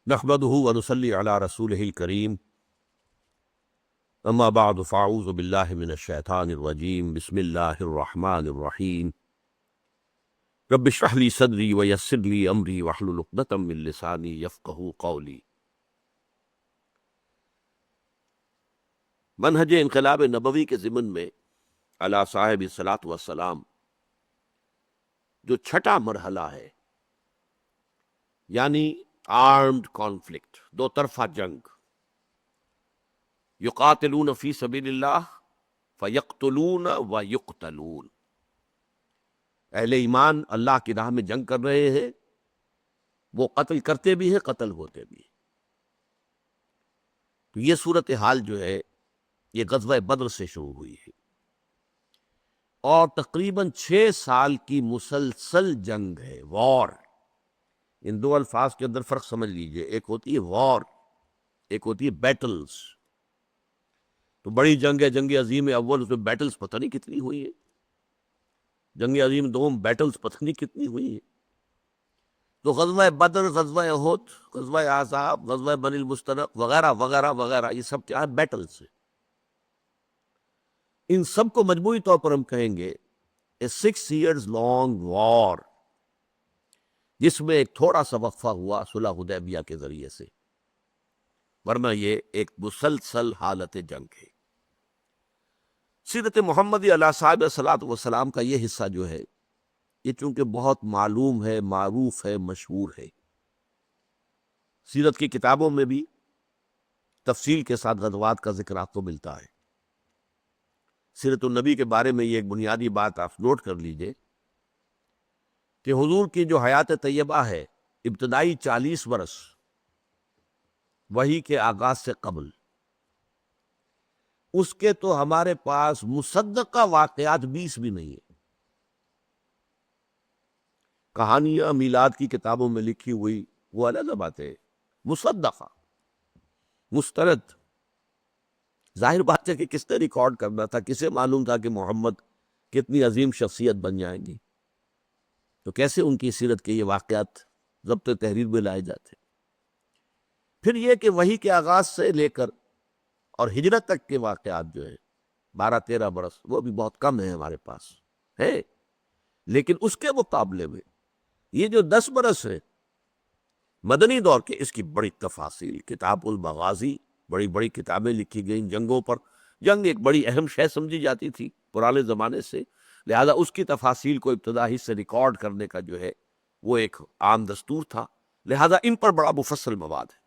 نحمده ونصلي على رسوله الكريم اما بعد فاعوذ بالله من الشیطان الرجیم بسم اللہ الرحمن الرحیم رب اشرح لي صدری ويسر لي امری واحلل عقدۃ من لسانی یفقهوا قولی۔ منہج انقلاب نبوی کے ضمن میں علی صاحب الصلاۃ والسلام جو چھٹا مرحلہ ہے، یعنی آرمڈ کانفلکٹ، دو طرفہ جنگ، یقاتلون فی سبیل اللہ فیقتلون ویقتلون، اہل ایمان اللہ کی راہ میں جنگ کر رہے ہیں، وہ قتل کرتے بھی ہیں، قتل ہوتے بھی ہیں۔ تو یہ صورتحال جو ہے یہ غزوہ بدر سے شروع ہوئی ہے، اور تقریباً 6 سال کی مسلسل جنگ ہے، وار۔ ان دو الفاظ کے اندر فرق سمجھ لیجئے، ایک ہوتی ہے وار، ایک ہوتی ہے بیٹلز۔ تو بڑی جنگ ہے، جنگ عظیم اول، اس میں بیٹلز پتہ نہیں کتنی ہوئی ہیں، جنگ عظیم دوم بیٹلز پتہ نہیں کتنی ہوئی ہیں۔ تو غزوہ بدر، غزوہ احد، غزوہ احزاب، غزوہ بنی المستلق وغیرہ وغیرہ وغیرہ، یہ سب کیا ہے؟ بیٹلز ہیں۔ ان سب کو مجموعی طور پر ہم کہیں گے a 6 years long war، جس میں ایک تھوڑا سا وقفہ ہوا صلح حدیبیہ کے ذریعے سے، ورنہ یہ ایک مسلسل حالت جنگ ہے۔ سیرت محمدی علیہ صاحب الصلاۃ والسلام کا یہ حصہ جو ہے، یہ چونکہ بہت معلوم ہے، معروف ہے، مشہور ہے، سیرت کی کتابوں میں بھی تفصیل کے ساتھ غزوات کا ذکر آپ کو ملتا ہے۔ سیرت النبی کے بارے میں یہ ایک بنیادی بات آپ نوٹ کر لیجئے کہ حضور کی جو حیات طیبہ ہے، ابتدائی 40 برس وحی کے آغاز سے قبل، اس کے تو ہمارے پاس مصدقہ واقعات 20 بھی نہیں ہیں۔ کہانیاں میلاد کی کتابوں میں لکھی ہوئی وہ الگ بات ہے، مصدقہ، مسترد۔ ظاہر بات ہے کہ کس نے ریکارڈ کرنا تھا، کسے معلوم تھا کہ محمد کتنی عظیم شخصیت بن جائیں گی، تو کیسے ان کی سیرت کے یہ واقعات ضبط تحریر میں لائے جاتے۔ پھر یہ کہ وحی کے آغاز سے لے کر اور ہجرت تک کے واقعات جو ہیں 12-13 برس، وہ بھی بہت کم ہیں ہمارے پاس ہے، لیکن اس کے مقابلے میں یہ جو 10 برس ہے مدنی دور کے، اس کی بڑی تفاصیل، کتاب المغازی، بڑی بڑی کتابیں لکھی گئیں جنگوں پر۔ جنگ ایک بڑی اہم شے سمجھی جاتی تھی پرانے زمانے سے، لہذا اس کی تفاصیل کو ابتدا ہی سے ریکارڈ کرنے کا جو ہے وہ ایک عام دستور تھا، لہذا ان پر بڑا مفصل مواد ہے،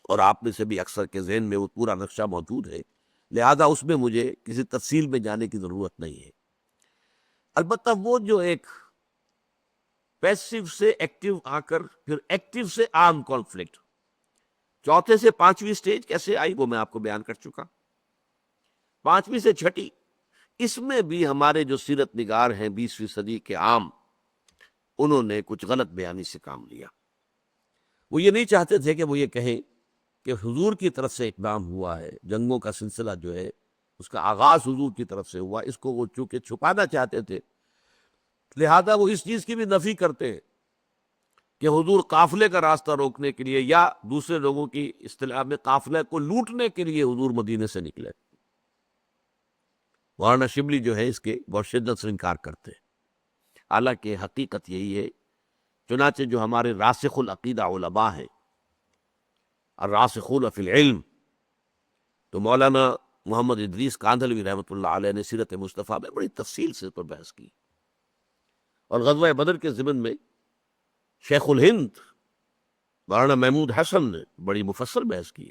اور آپ میں سے بھی اکثر کے ذہن میں وہ پورا نقشہ موجود ہے، لہذا اس میں مجھے کسی تفصیل میں جانے کی ضرورت نہیں ہے۔ البتہ وہ جو ایک پیسو سے ایکٹیو آ کر پھر ایکٹیو سے عام کانفلکٹ، چوتھے سے 5ویں سٹیج کیسے آئی وہ میں آپ کو بیان کر چکا، 5ویں سے 6ٹی، اس میں بھی ہمارے جو سیرت نگار ہیں 20ویں صدی کے عام، انہوں نے کچھ غلط بیانی سے کام لیا۔ وہ یہ نہیں چاہتے تھے کہ وہ یہ کہیں کہ حضور کی طرف سے اقدام ہوا ہے، جنگوں کا سلسلہ جو ہے اس کا آغاز حضور کی طرف سے ہوا، اس کو وہ چونکہ چھپانا چاہتے تھے، لہذا وہ اس چیز کی بھی نفی کرتے ہیں کہ حضور قافلے کا راستہ روکنے کے لیے یا دوسرے لوگوں کی اصطلاح میں قافلے کو لوٹنے کے لیے حضور مدینے سے نکلے۔ مولانا شبلی جو ہے اس کے بہت شدت سے انکار کرتے ہیں، حالانکہ حقیقت یہی ہے۔ چنانچہ جو ہمارے راسخ العقیدہ علماء ہیں، الراسخون فی العلم، تو مولانا محمد ادریس کاندھلوی رحمۃ اللہ علیہ نے سیرت مصطفیٰ میں بڑی تفصیل سے اس پر بحث کی، اور غزوہ بدر کے ضمن میں شیخ الہند مولانا محمود حسن نے بڑی مفصل بحث کی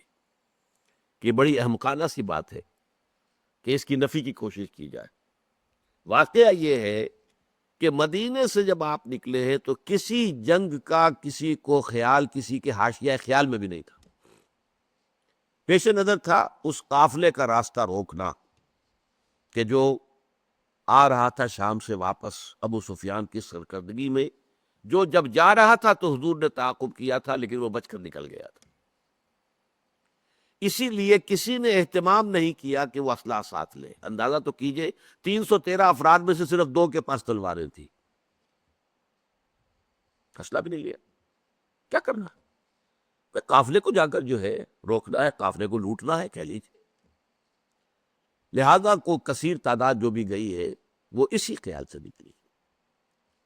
کہ بڑی احمقانہ سی بات ہے کہ اس کی نفی کی کوشش کی جائے۔ واقعہ یہ ہے کہ مدینے سے جب آپ نکلے ہیں تو کسی جنگ کا کسی کو خیال، کسی کے حاشیہ خیال میں بھی نہیں تھا۔ پیش نظر تھا اس قافلے کا راستہ روکنا کہ جو آ رہا تھا شام سے واپس ابو سفیان کی سرکردگی میں، جو جب جا رہا تھا تو حضور نے تعاقب کیا تھا لیکن وہ بچ کر نکل گیا تھا، اسی لیے کسی نے اہتمام نہیں کیا کہ وہ اسلحہ ساتھ لے۔ اندازہ تو کیجئے 313 افراد میں سے صرف 2 کے پاس تلواریں تھیں، اسلحہ بھی نہیں لیا، کیا کرنا؟ قافلے کو جا کر جو ہے روکنا ہے، قافلے کو لوٹنا ہے کہہ لیجیے۔ لہذا کو کثیر تعداد جو بھی گئی ہے وہ اسی خیال سے نکلی،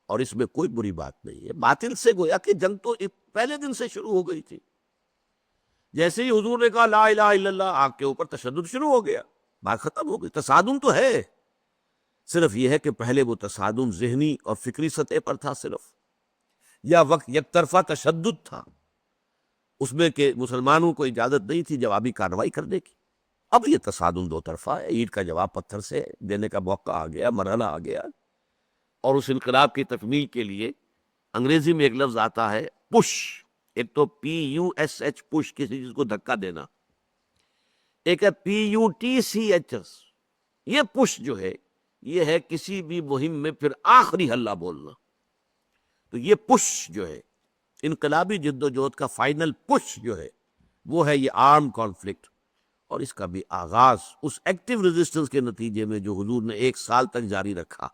اور اس میں کوئی بری بات نہیں ہے۔ باطل سے گویا کہ جنگ تو پہلے دن سے شروع ہو گئی تھی۔ جیسے ہی حضور نے کہا لا الہ الا اللہ، آگ کے اوپر تشدد شروع ہو گیا، بات ختم ہو گئی۔ تصادم تو ہے، صرف یہ ہے کہ پہلے وہ تصادم ذہنی اور فکری سطح پر تھا صرف، یا وقت یک طرفہ تشدد تھا، اس میں کہ مسلمانوں کو اجازت نہیں تھی جوابی کارروائی کرنے کی۔ اب یہ تصادم دو طرفہ ہے، اینٹ کا جواب پتھر سے دینے کا موقع آ گیا، مرحلہ آ گیا، اور اس انقلاب کی تکمیل کے لیے انگریزی میں ایک لفظ آتا ہے پش۔ ایک تو PUSH پش، کسی چیز کو دھکا دینا، ایک ہے PUTCH، یہ پش جو ہے یہ ہے کسی بھی مہم میں پھر آخری حلہ بولنا۔ تو یہ پش جو ہے انقلابی جد و جہد کا فائنل پش جو ہے وہ ہے یہ آرم کانفلکٹ، اور اس کا بھی آغاز اس ایکٹیو ریزسٹنس کے نتیجے میں جو حضور نے 1 سال تک جاری رکھا،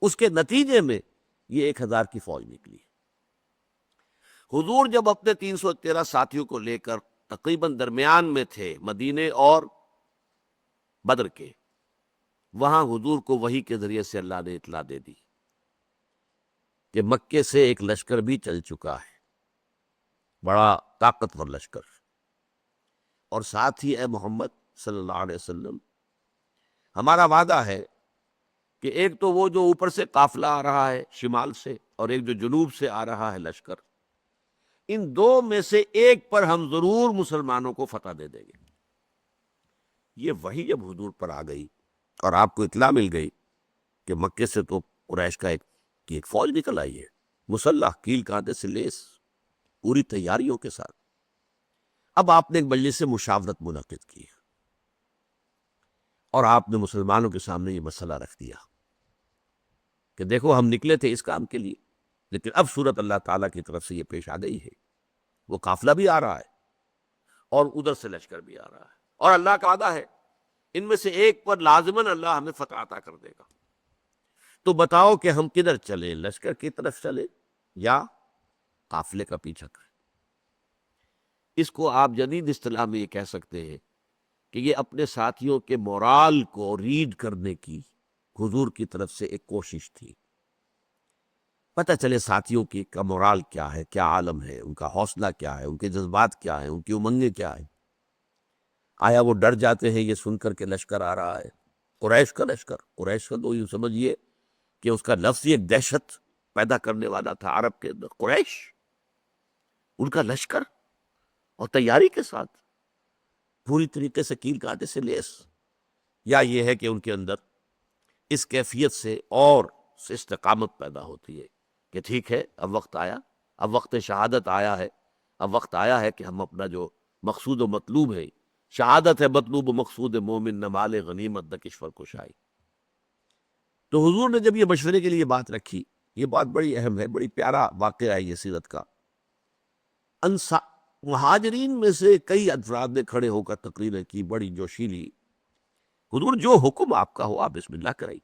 اس کے نتیجے میں یہ 1000 کی فوج نکلی۔ حضور جب اپنے 313 ساتھیوں کو لے کر تقریباً درمیان میں تھے مدینے اور بدر کے، وہاں حضور کو وحی کے ذریعے سے اللہ نے اطلاع دے دی کہ مکے سے ایک لشکر بھی چل چکا ہے، بڑا طاقتور لشکر، اور ساتھ ہی اے محمد صلی اللہ علیہ وسلم ہمارا وعدہ ہے کہ ایک تو وہ جو اوپر سے قافلہ آ رہا ہے شمال سے، اور ایک جو جنوب سے آ رہا ہے لشکر، ان دو میں سے ایک پر ہم ضرور مسلمانوں کو فتح دے دیں گے۔ یہ وحی جب حضور پر آ گئی اور آپ کو اطلاع مل گئی کہ مکے سے تو قریش کا ایک فوج نکل آئی ہے، مسلح، کیل کانٹے سے لیس، پوری تیاریوں کے ساتھ، اب آپ نے ایک مجلس سے مشاورت منعقد کی اور آپ نے مسلمانوں کے سامنے یہ مسئلہ رکھ دیا کہ دیکھو ہم نکلے تھے اس کام کے لیے، لیکن اب صورت اللہ تعالیٰ کی طرف سے یہ پیش آ گئی ہے، وہ قافلہ بھی آ رہا ہے اور ادھر سے لشکر بھی آ رہا ہے، اور اللہ کا وعدہ ہے ان میں سے ایک پر لازماً اللہ ہمیں فتح عطا کر دے گا۔ تو بتاؤ کہ ہم کدھر چلیں، لشکر کی طرف چلیں یا قافلے کا پیچھا کریں؟ اس کو آپ جدید اصطلاح میں یہ کہہ سکتے ہیں کہ یہ اپنے ساتھیوں کے مورال کو ریڈ کرنے کی حضور کی طرف سے ایک کوشش تھی، پتہ چلے ساتھیوں کی کا مورال کیا ہے، کیا عالم ہے، ان کا حوصلہ کیا ہے، ان کے جذبات کیا ہیں، ان کی امنگیں کیا ہیں۔ آیا وہ ڈر جاتے ہیں یہ سن کر کے لشکر آ رہا ہے، قریش کا لشکر؟ قریش کا تو یوں سمجھیے کہ اس کا لفظ ہی ایک دہشت پیدا کرنے والا تھا عرب کے اندر۔ قریش، ان کا لشکر، اور تیاری کے ساتھ پوری طریقے سے کیل کانٹے سے لیس، یا یہ ہے کہ ان کے اندر اس کیفیت سے اور استقامت پیدا ہوتی ہے کہ ٹھیک ہے اب وقت آیا، اب وقت شہادت آیا ہے، اب وقت آیا ہے کہ ہم اپنا جو مقصود و مطلوب ہے، شہادت ہے مطلوب و مقصود مومن، نہ مال غنیمت نہ کشور کشائی۔ تو حضور نے جب یہ مشورے کے لیے بات رکھی، یہ بات بڑی اہم ہے، بڑی پیارا واقعہ ہے یہ سیرت کا۔ مہاجرین میں سے کئی افراد نے کھڑے ہو کر تقریریں کی بڑی جوشیلی، حضور جو حکم آپ کا ہو آپ بسم اللہ کرائیے،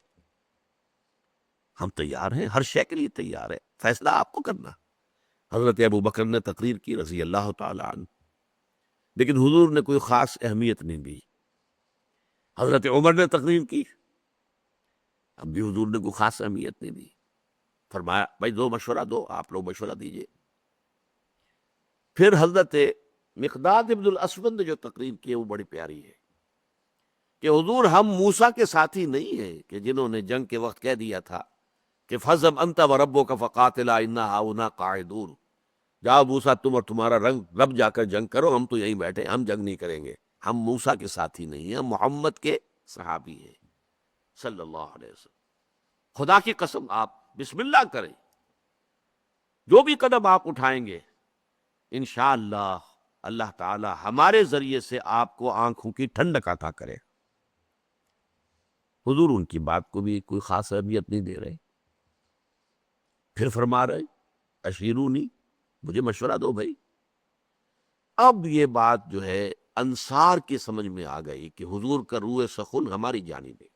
ہم تیار ہیں، ہر شے کے لیے تیار ہیں، فیصلہ آپ کو کرنا۔ حضرت ابو بکر نے تقریر کی رضی اللہ تعالی عنہ، لیکن حضور نے کوئی خاص اہمیت نہیں دی۔ حضرت عمر نے تقریر کی، اب بھی حضور نے کوئی خاص اہمیت نہیں دی، فرمایا بھائی دو مشورہ دو، آپ لوگ مشورہ دیجئے۔ پھر حضرت مقداد ابن الاسود نے جو تقریر کی ہے وہ بڑی پیاری ہے کہ حضور ہم موسیٰ کے ساتھی نہیں ہیں کہ جنہوں نے جنگ کے وقت کہہ دیا تھا کہ فَاذْهَبْ أَنْتَ وَرَبُّكَ فَقَاتِلَا إِنَّا هَاهُنَا قَاعِدُونَ، جاؤ موسیٰ تم اور تمہارا رب جا کر جنگ کرو، ہم تو یہیں بیٹھے، ہم جنگ نہیں کریں گے۔ ہم موسیٰ کے ساتھی نہیں ہیں، ہم محمد کے صحابی ہیں صلی اللہ علیہ وسلم۔ خدا کی قسم آپ بسم اللہ کریں، جو بھی قدم آپ اٹھائیں گے انشاءاللہ اللہ تعالی ہمارے ذریعے سے آپ کو آنکھوں کی ٹھنڈک عطا کرے۔ حضور ان کی بات کو بھی کوئی خاص اہمیت نہیں دے رہے، پھر فرما رہے اشیرونی، مجھے مشورہ دو بھائی۔ اب یہ بات جو ہے انصار کی سمجھ میں آ گئی کہ حضور کا روح سخن ہماری جانب ہے،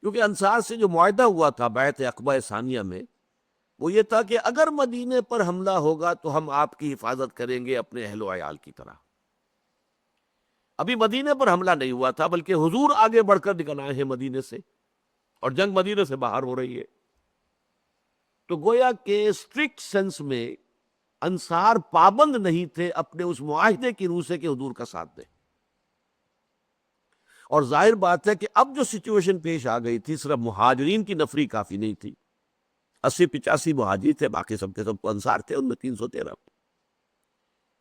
کیونکہ انصار سے جو معاہدہ ہوا تھا بیعت عقبہ ثانیہ میں، وہ یہ تھا کہ اگر مدینے پر حملہ ہوگا تو ہم آپ کی حفاظت کریں گے اپنے اہل و عیال کی طرح۔ ابھی مدینے پر حملہ نہیں ہوا تھا، بلکہ حضور آگے بڑھ کر نکل آئے ہیں مدینے سے، اور جنگ مدینے سے باہر ہو رہی ہے۔ تو گویا کہ اسٹرکٹ سینس میں انصار پابند نہیں تھے اپنے اس معاہدے کی روح سے کہ حضور کا ساتھ دیں، اور ظاہر بات ہے کہ اب جو سچویشن پیش آ گئی تھی، صرف مہاجرین کی نفری کافی نہیں تھی، 80-85 مہاجر تھے، باقی سب کے سب انصار تھے، ان میں 313،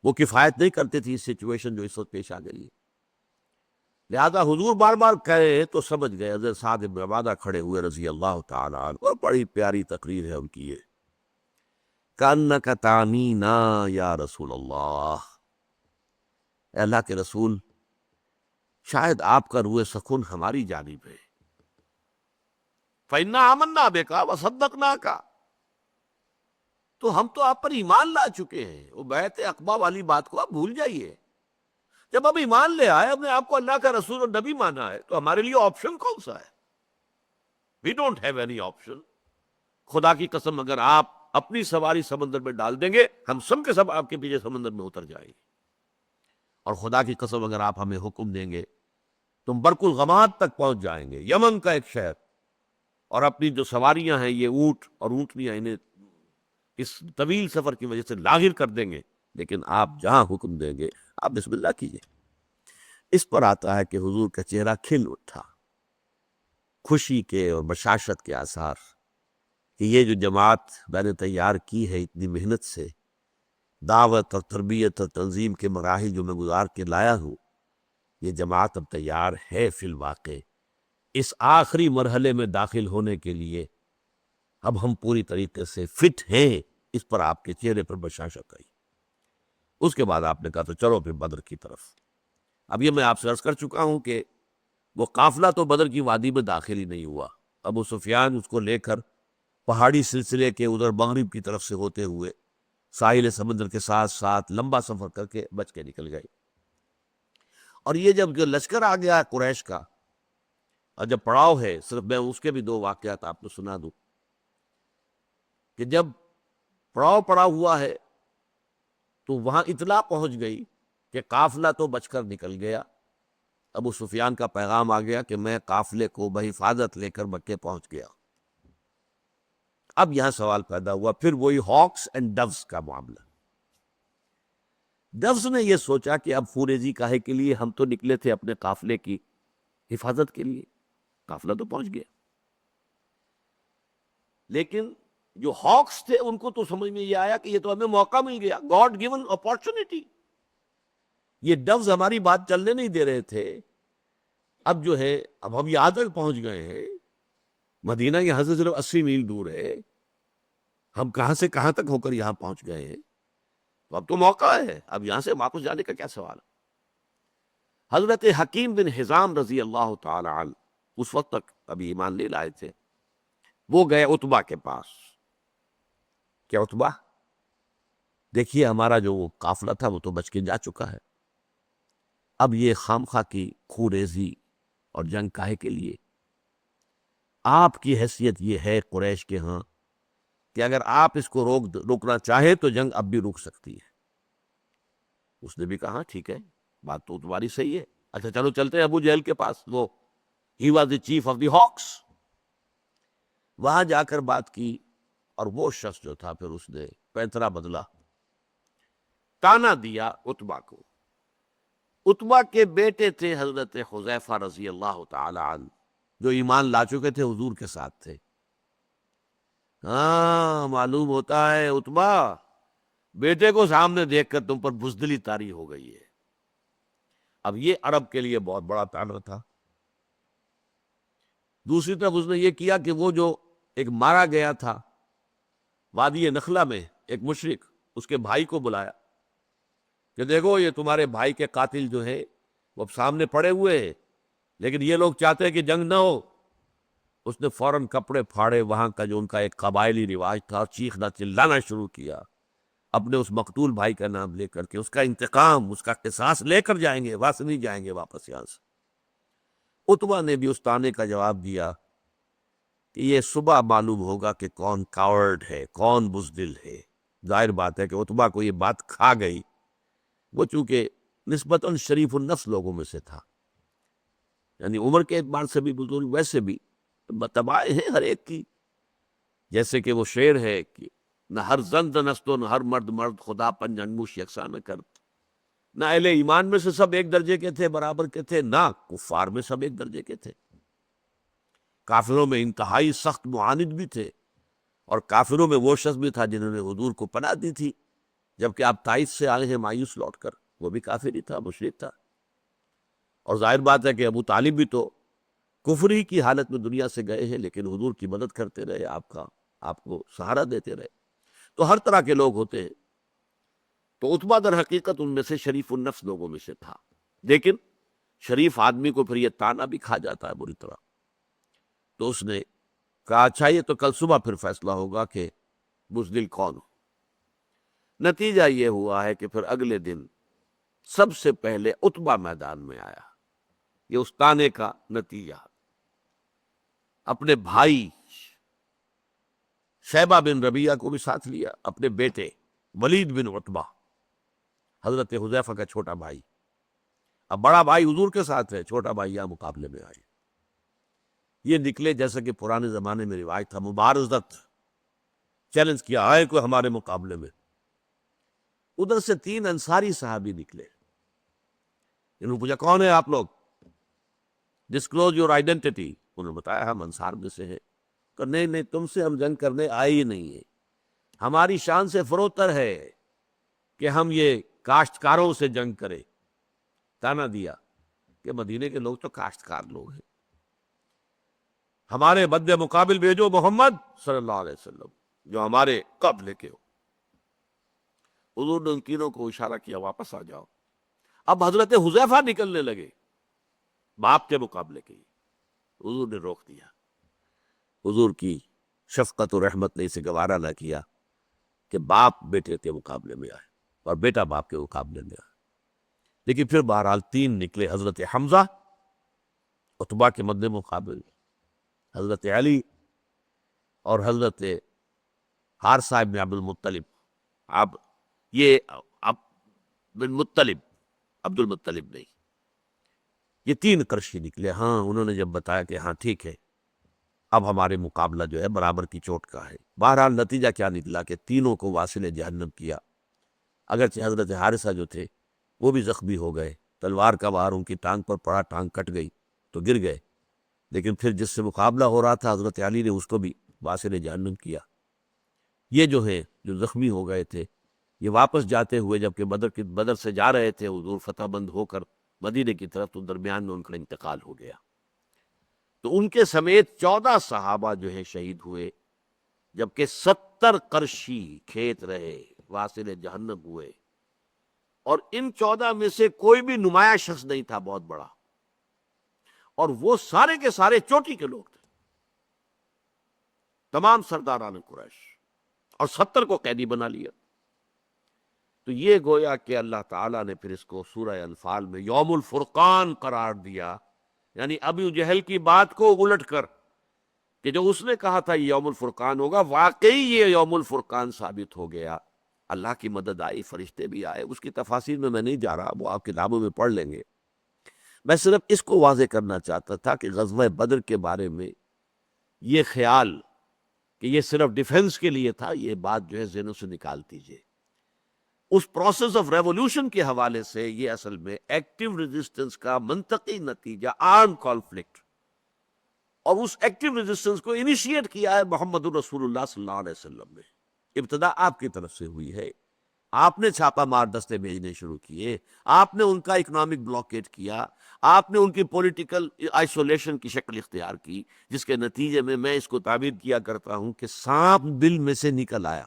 وہ کفایت نہیں کرتے تھی اس سچویشن جو اس وقت پیش آ گئی ہے۔ لہذا حضور بار بار کہے تو سمجھ گئے۔ حضرت سعد بن عبادہ کھڑے ہوئے رضی اللہ تعالی عنہ، اور بڑی پیاری تقریر ہے ان کی یہ، کأنک تعنینا یا رسول اللہ، اے اللہ کے رسول شاید آپ کا روح سکون ہماری جانب ہے، فإنا آمنا بک وصدقناک، تو ہم تو آپ پر ایمان لا چکے ہیں۔ وہ بیعت عقبہ والی بات کو آپ بھول جائیے، جب اب ایمان لے آئے، ہم نے آپ کو اللہ کا رسول اور نبی مانا ہے، تو ہمارے لیے آپشن کون سا ہے؟ We don't have any option. خدا کی قسم اگر آپ اپنی سواری سمندر میں ڈال دیں گے، ہم سب کے سب آپ کے پیچھے سمندر میں اتر جائیں گے، اور خدا کی قسم اگر آپ ہمیں حکم دیں گے تم برق الغماد تک پہنچ جائیں گے، یمن کا ایک شہر، اور اپنی جو سواریاں ہیں یہ اونٹ اور اونٹنیاں، انہیں اس طویل سفر کی وجہ سے لاغر کر دیں گے، لیکن آپ جہاں حکم دیں گے آپ بسم اللہ کیجئے۔ اس پر آتا ہے کہ حضور کا چہرہ کھل اٹھا، خوشی کے اور بشاشت کے آثار، کہ یہ جو جماعت میں نے تیار کی ہے اتنی محنت سے، دعوت اور تربیت اور تنظیم کے مراحل جو میں گزار کے لایا ہوں، یہ جماعت اب تیار ہے فی الواقع اس آخری مرحلے میں داخل ہونے کے لیے، اب ہم پوری طریقے سے فٹ ہیں۔ اس پر آپ کے چہرے پر بشاشت آئی۔ اس کے بعد آپ نے کہا تو چلو پھر بدر کی طرف۔ اب یہ میں آپ سے عرض کر چکا ہوں کہ وہ قافلہ تو بدر کی وادی میں داخل ہی نہیں ہوا، ابو سفیان اس کو لے کر پہاڑی سلسلے کے ادھر مغرب کی طرف سے ہوتے ہوئے ساحل سمندر کے ساتھ ساتھ لمبا سفر کر کے بچ کے نکل گئے۔ اور یہ جب جو لشکر آ گیا قریش کا، اور جب پڑاؤ ہے، صرف میں اس کے بھی 2 واقعات آپ کو سنا دوں، کہ جب پڑاؤ پڑا ہوا ہے تو وہاں اطلاع پہنچ گئی کہ قافلہ تو بچ کر نکل گیا، ابو سفیان کا پیغام آ گیا کہ میں قافلے کو بحفاظت لے کر مکے پہنچ گیا۔ اب یہاں سوال پیدا ہوا، پھر وہی ہاکس اینڈ ڈوز کا معاملہ۔ ڈوز نے یہ سوچا کہ اب خوریزی کاہے کے لیے، ہم تو نکلے تھے اپنے قافلے کی حفاظت کے لیے، قافلہ تو پہنچ گیا۔ لیکن جو ہاکس تھے ان کو تو سمجھ میں یہ آیا کہ یہ تو ہمیں موقع مل گیا، گاڈ گیون اپارچونٹی، یہ ڈوز ہماری بات چلنے نہیں دے رہے تھے، اب جو ہے اب ہم یہاں تک پہنچ گئے ہیں، مدینہ یہاں سے صرف 80 میل دور ہے، ہم کہاں سے کہاں تک ہو کر یہاں پہنچ گئے ہیں، تو اب تو موقع ہے، اب یہاں سے واپس جانے کا کیا سوال ہے۔ حضرت حکیم بن حزام رضی اللہ تعالی عنہ اس وقت تک ابھی ایمان لے لائے تھے، وہ گئے عتبہ کے پاس کہ عتبہ دیکھیے ہمارا جو قافلہ تھا وہ تو بچ کے جا چکا ہے، اب یہ خامخواہ کی خوریزی اور جنگ کاہے کے لیے؟ آپ کی حیثیت یہ ہے قریش کے ہاں کہ اگر آپ اس کو روکنا چاہے تو جنگ اب بھی رک سکتی ہے۔ اس نے بھی کہا ٹھیک ہے، بات تو تمہاری صحیح ہے، اچھا چلو چلتے ہیں ابو جہل کے پاس، وہ he was the chief of the ہاکس، وہاں جا کر بات کی، اور وہ شخص جو تھا پھر اس نے پیترا بدلا، تانا دیا عتبہ کو۔ عتبہ کے بیٹے تھے حضرت حذیفہ رضی اللہ تعالی عنہ، جو ایمان لا چکے تھے حضور کے ساتھ تھے۔ ہاں معلوم ہوتا ہے عتبہ بیٹے کو سامنے دیکھ کر تم پر بزدلی طاری ہو گئی ہے۔ اب یہ عرب کے لیے بہت بڑا طعنہ تھا۔ دوسری طرف اس نے یہ کیا کہ وہ جو ایک مارا گیا تھا وادی نخلہ میں ایک مشرک، اس کے بھائی کو بلایا کہ دیکھو یہ تمہارے بھائی کے قاتل جو ہے وہ اب سامنے پڑے ہوئے ہیں، لیکن یہ لوگ چاہتے ہیں کہ جنگ نہ ہو۔ اس نے فوراً کپڑے پھاڑے، وہاں کا جو ان کا ایک قبائلی رواج تھا، اور چیخنا چلانا شروع کیا، اپنے اس مقتول بھائی کا نام لے کر کے اس کا انتقام، اس کا قصاص لے کر جائیں گے، وہاں سے نہیں جائیں گے واپس یہاں سے۔ عتبہ نے بھی اس طعنے کا جواب دیا کہ یہ صبح معلوم ہوگا کہ کون کاورڈ ہے، کون بزدل ہے۔ ظاہر بات ہے کہ عتبہ کو یہ بات کھا گئی، وہ چونکہ نسبتاً شریف النفس لوگوں میں سے تھا، یعنی عمر کے اعتبار سے بھی بزرگ، ویسے بھی تباہیں ہیں ہر ایک کی، جیسے کہ وہ شعر ہے کہ نہ ہر زند نست و نہ ہر مرد مرد، خدا پنج انگوش یکساں نہ کرد۔ نہ اہل ایمان میں سے سب ایک درجے کے تھے، برابر کے تھے، نہ کفار میں سب ایک درجے کے تھے۔ کافروں میں انتہائی سخت معاند بھی تھے، اور کافروں میں وہ شخص بھی تھا جنہوں نے حضور کو پناہ دی تھی، جبکہ آپ تائف سے آئے ہیں مایوس لوٹ کر، وہ بھی کافر ہی تھا، مشرک تھا۔ اور ظاہر بات ہے کہ ابو طالب بھی تو کفر ہی کی حالت میں دنیا سے گئے ہیں، لیکن حضور کی مدد کرتے رہے، آپ کو سہارا دیتے رہے۔ تو ہر طرح کے لوگ ہوتے ہیں، تو عتبہ در حقیقت ان میں سے شریف النفس لوگوں میں سے تھا، لیکن شریف آدمی کو پھر یہ تانا بھی کھا جاتا ہے بری طرح۔ تو اس نے کہا اچھا یہ تو کل صبح پھر فیصلہ ہوگا کہ بزدل کون ہو۔ نتیجہ یہ ہوا ہے کہ پھر اگلے دن سب سے پہلے عتبہ میدان میں آیا۔ یہ اس تانے کا نتیجہ، اپنے بھائی شیبہ بن ربیعہ کو بھی ساتھ لیا، اپنے بیٹے ولید بن عتبہ، حضرت حذیفہ کا چھوٹا بھائی۔ اب بڑا بھائی حضور کے ساتھ ہے، چھوٹا بھائی یہاں مقابلے میں آئے۔ یہ نکلے جیسا کہ پرانے زمانے میں روایت تھا، مبارزت، چیلنج کیا، آئے کوئی ہمارے مقابلے میں۔ ادھر سے 3 انصاری صحابی نکلے، انہوں نے پوچھا کون ہے آپ لوگ، ڈسکلوز یور آئیڈینٹی۔ انہوں نے بتایا ہم انصار میں سے ہیں۔ کہ نہیں نہیں، تم سے ہم جنگ کرنے آئے ہی نہیں ہیں، ہماری شان سے فروتر ہے کہ ہم یہ کاشتکاروں سے جنگ کریں۔ تانا دیا کہ مدینے کے لوگ تو کاشتکار لوگ ہیں، ہمارے مد مقابل بھیجو محمد صلی اللہ علیہ وسلم جو ہمارے قبل کے ہو۔ حضور نے ان تینوں کو اشارہ کیا واپس آ جاؤ۔ اب حضرت حذیفہ نکلنے لگے باپ کے مقابلے کے، حضور نے روک دیا۔ حضور کی شفقت و رحمت نے اسے گوارا نہ کیا کہ باپ بیٹے کے مقابلے میں آئے اور بیٹا باپ کے مقابلے میں آئے۔ لیکن پھر بہرحال 3 نکلے، حضرت حمزہ عتبہ کے مد مقابل، حضرت علی اور حضرت حارثہ بن عبد المطلب۔ اب یہ بن مطلب، عبد المطلب نہیں، یہ 3 قرشی نکلے۔ ہاں انہوں نے جب بتایا کہ ہاں ٹھیک ہے اب ہمارے مقابلہ جو ہے برابر کی چوٹ کا ہے۔ بہرحال نتیجہ کیا نکلا کہ تینوں کو واصل جہنم کیا، اگرچہ حضرت حارثہ جو تھے وہ بھی زخمی ہو گئے، تلوار کا وار ان کی ٹانگ پر پڑا، ٹانگ کٹ گئی تو گر گئے، لیکن پھر جس سے مقابلہ ہو رہا تھا حضرت علی نے اس کو بھی واصل جہنم کیا۔ یہ جو ہیں جو زخمی ہو گئے تھے، یہ واپس جاتے ہوئے جبکہ بدر سے جا رہے تھے، حضور فتح بند ہو کر مدینے کی طرف، تو درمیان میں ان کا انتقال ہو گیا۔ تو ان کے سمیت 14 صحابہ جو ہیں شہید ہوئے، جبکہ 70 قرشی کھیت رہے، واصل جہنم ہوئے۔ اور ان 14 میں سے کوئی بھی نمایاں شخص نہیں تھا بہت بڑا، اور وہ سارے کے سارے چوٹی کے لوگ تھے، تمام سرداران قریش، اور 70 کو قیدی بنا لیا۔ تو یہ گویا کہ اللہ تعالیٰ نے پھر اس کو سورہ انفال میں یوم الفرقان قرار دیا، یعنی ابو جہل کی بات کو الٹ کر کہ جو اس نے کہا تھا یہ یوم الفرقان ہوگا، واقعی یہ یوم الفرقان ثابت ہو گیا۔ اللہ کی مدد آئی، فرشتے بھی آئے، اس کی تفاصیر میں نہیں جا رہا، وہ آپ کتابوں میں پڑھ لیں گے۔ میں صرف اس کو واضح کرنا چاہتا تھا کہ غزوہ بدر کے بارے میں یہ خیال کہ یہ صرف ڈیفنس کے لیے تھا، یہ بات جو ہے ذہنوں سے نکال دیجئے۔ اس پروسیس آف ریولوشن کے حوالے سے یہ اصل میں ایکٹیو ریزسٹنس کا منطقی نتیجہ، آرم کانفلکٹ، اور اس ایکٹیو ریزسٹنس کو انیشیٹ کیا ہے محمد الرسول اللہ صلی اللہ علیہ وسلم نے۔ ابتدا آپ کی طرف سے ہوئی ہے، آپ نے چھاپا مار دستے بھیجنے شروع کیے، آپ نے ان کا اکنامک بلاکیٹ کیا، آپ نے ان کی پولیٹیکل آئسولیشن کی شکل اختیار کی، جس کے نتیجے میں میں اس کو تعبیر کیا کرتا ہوں کہ سانپ بل میں سے نکل آیا۔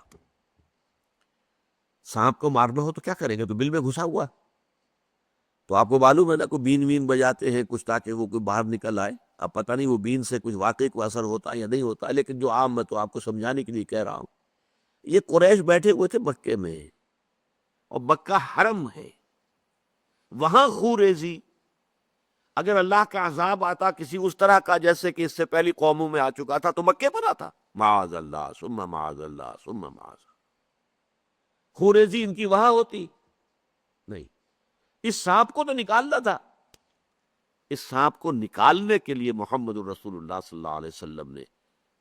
سانپ کو مارنا ہو تو کیا کریں گے؟ تو بل میں گھسا ہوا، تو آپ کو معلوم ہے نا، کوئی بین وین بجاتے ہیں کچھ تاکہ وہ کوئی باہر نکل آئے۔ اب پتہ نہیں وہ بین سے کچھ واقعی کو اثر ہوتا ہے یا نہیں ہوتا، لیکن جو عام میں تو آپ کو سمجھانے کے لیے کہہ رہا ہوں۔ یہ قریش بیٹھے ہوئے تھے مکے میں، اور مکہ حرم ہے، وہاں خون ریزی، اگر اللہ کا عذاب آتا کسی اس طرح کا جیسے کہ اس سے پہلی قوموں میں آ چکا تھا تو مکے پر آتا، معاذ اللہ ثم معاذ اللہ ثم معاذ اللہ، خوریزی ان کی وہاں ہوتی نہیں۔ اس سانپ کو تو نکالنا تھا، اس سانپ کو نکالنے کے لیے محمد الرسول اللہ صلی اللہ علیہ وسلم نے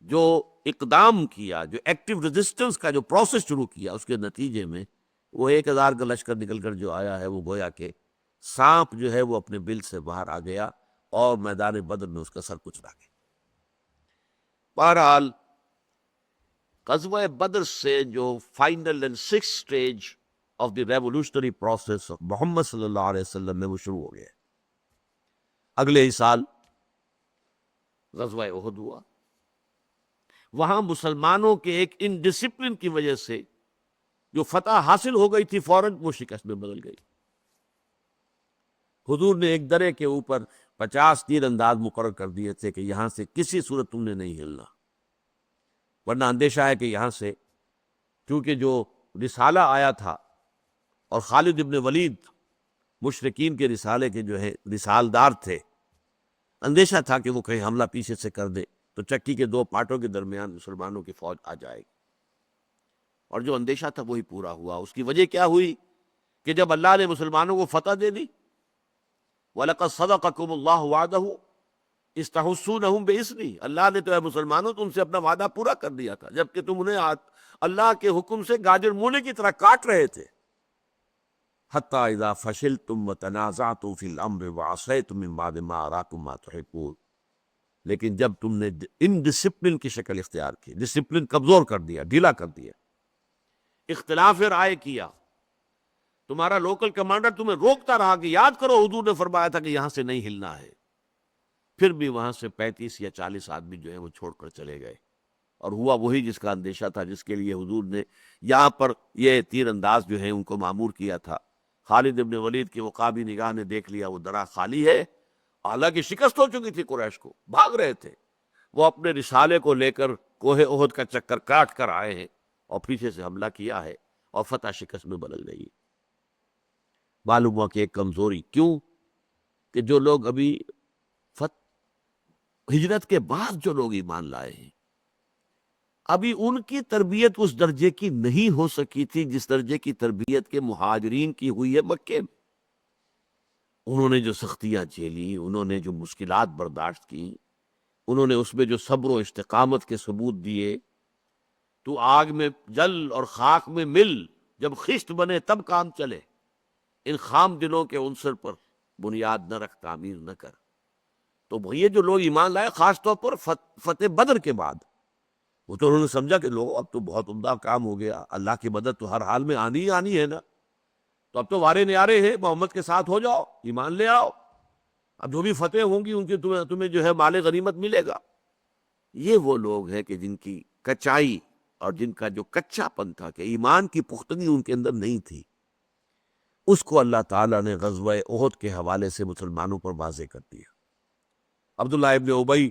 جو اقدام کیا، جو ایکٹیو ریزسٹنس کا جو پروسیس شروع کیا، اس کے نتیجے میں وہ 1000 کا لشکر نکل کر جو آیا ہے، وہ گویا کہ سانپ جو ہے وہ اپنے بل سے باہر آ گیا اور میدان بدر میں اس کا سر کچلا گیا۔ بہرحال غزوہ بدر سے جو final and six stage of the revolutionary process of Muhammad صلی اللہ علیہ وسلم میں وہ شروع ہو گیا۔ اگلے ہی سال غزوہ احد ہوا۔ وہاں مسلمانوں کے ایک انڈسپلن کی وجہ سے جو فتح حاصل ہو گئی تھی فوراً وہ شکست میں بدل گئی۔ حضور نے ایک درے کے اوپر 50 تیر انداز مقرر کر دیے تھے کہ یہاں سے کسی صورت تم نے نہیں ہلنا، ورنہ اندیشہ ہے کہ یہاں سے، کیونکہ جو رسالہ آیا تھا اور خالد ابن ولید مشرکین کے رسالے کے جو ہے رسالدار تھے، اندیشہ تھا کہ وہ کہیں حملہ پیچھے سے کر دے تو چکی کے دو پارٹوں کے درمیان مسلمانوں کی فوج آ جائے گی، اور جو اندیشہ تھا وہی پورا ہوا۔ اس کی وجہ کیا ہوئی کہ جب اللہ نے مسلمانوں کو فتح دے دی، وَلَقَدْ صَدَقَكُمُ اللَّهُ وَعْدَهُ إِذْ تَحُسُّونَهُمْ بِإِذْنِهِ، اللہ نے تو اے مسلمانوں تم سے اپنا وعدہ پورا کر دیا تھا جبکہ تم انہیں اللہ کے حکم سے گاجر مونے کی طرح کاٹ رہے تھے۔ حَتَّى إِذَا فَشِلْتُمْ وَتَنَازَعْتُمْ فِي الْأَمْرِ وَعَصَيْتُمْ مِن بَعْدِ مَا أَرَاكُمْ مَا تُحِبُّونَ، لیکن جب تم نے انڈسپلن کی شکل اختیار کی، ڈسپلن کمزور کر دیا، ڈھیلا کر دیا، اختلاف رائے کیا، تمہارا لوکل کمانڈر تمہیں روکتا رہا کہ یاد کرو حضور نے فرمایا تھا کہ یہاں سے نہیں ہلنا ہے، پھر بھی وہاں سے 35 یا 40 آدمی جو ہیں وہ چھوڑ کر چلے گئے، اور ہوا وہی جس کا اندیشہ تھا، جس کے لیے حضور نے یہاں پر یہ تیر انداز جو ہیں ان کو مامور کیا تھا۔ خالد ابن ولید کی وقابی نگاہ نے دیکھ لیا وہ درہ خالی ہے، حالانکہ شکست ہو چکی تھی، قریش کو بھاگ رہے تھے، وہ اپنے رسالے کو لے کر کوہ احد کا چکر کاٹ کر آئے ہیں اور پیچھے سے حملہ کیا ہے اور فتح شکست میں بدل گئی۔ معلوم ہوا کہ ایک کمزوری، کیوں کہ جو لوگ ابھی ہجرت کے بعد جو لوگ ایمان لائے ہیں، ابھی ان کی تربیت اس درجے کی نہیں ہو سکی تھی جس درجے کی تربیت کے مہاجرین کی ہوئی ہے مکے میں۔ انہوں نے جو سختیاں جھیلی، انہوں نے جو مشکلات برداشت کی، انہوں نے اس میں جو صبر و استقامت کے ثبوت دیے۔ تو آگ میں جل اور خاک میں مل، جب خشت بنے تب کام چلے، ان خام دلوں کے عنصر پر بنیاد نہ رکھ، تعمیر نہ کر۔ تو یہ جو لوگ ایمان لائے خاص طور پر فتح بدر کے بعد، وہ تو انہوں نے سمجھا کہ لوگ اب تو بہت عمدہ کام ہو گیا، اللہ کی مدد تو ہر حال میں آنی ہی آنی ہے نا، تو اب تو وارے نیارے ہیں، محمد کے ساتھ ہو جاؤ، ایمان لے آؤ، اب جو بھی فتح ہوں گی ان کی تمہیں جو ہے مال غنیمت ملے گا۔ یہ وہ لوگ ہیں کہ جن کی کچائی اور جن کا جو کچا پن تھا کہ ایمان کی پختگی ان کے اندر نہیں تھی، اس کو اللہ تعالیٰ نے غزوہ احد کے حوالے سے مسلمانوں پر واضح کر دیا۔ عبداللہ ابن ابی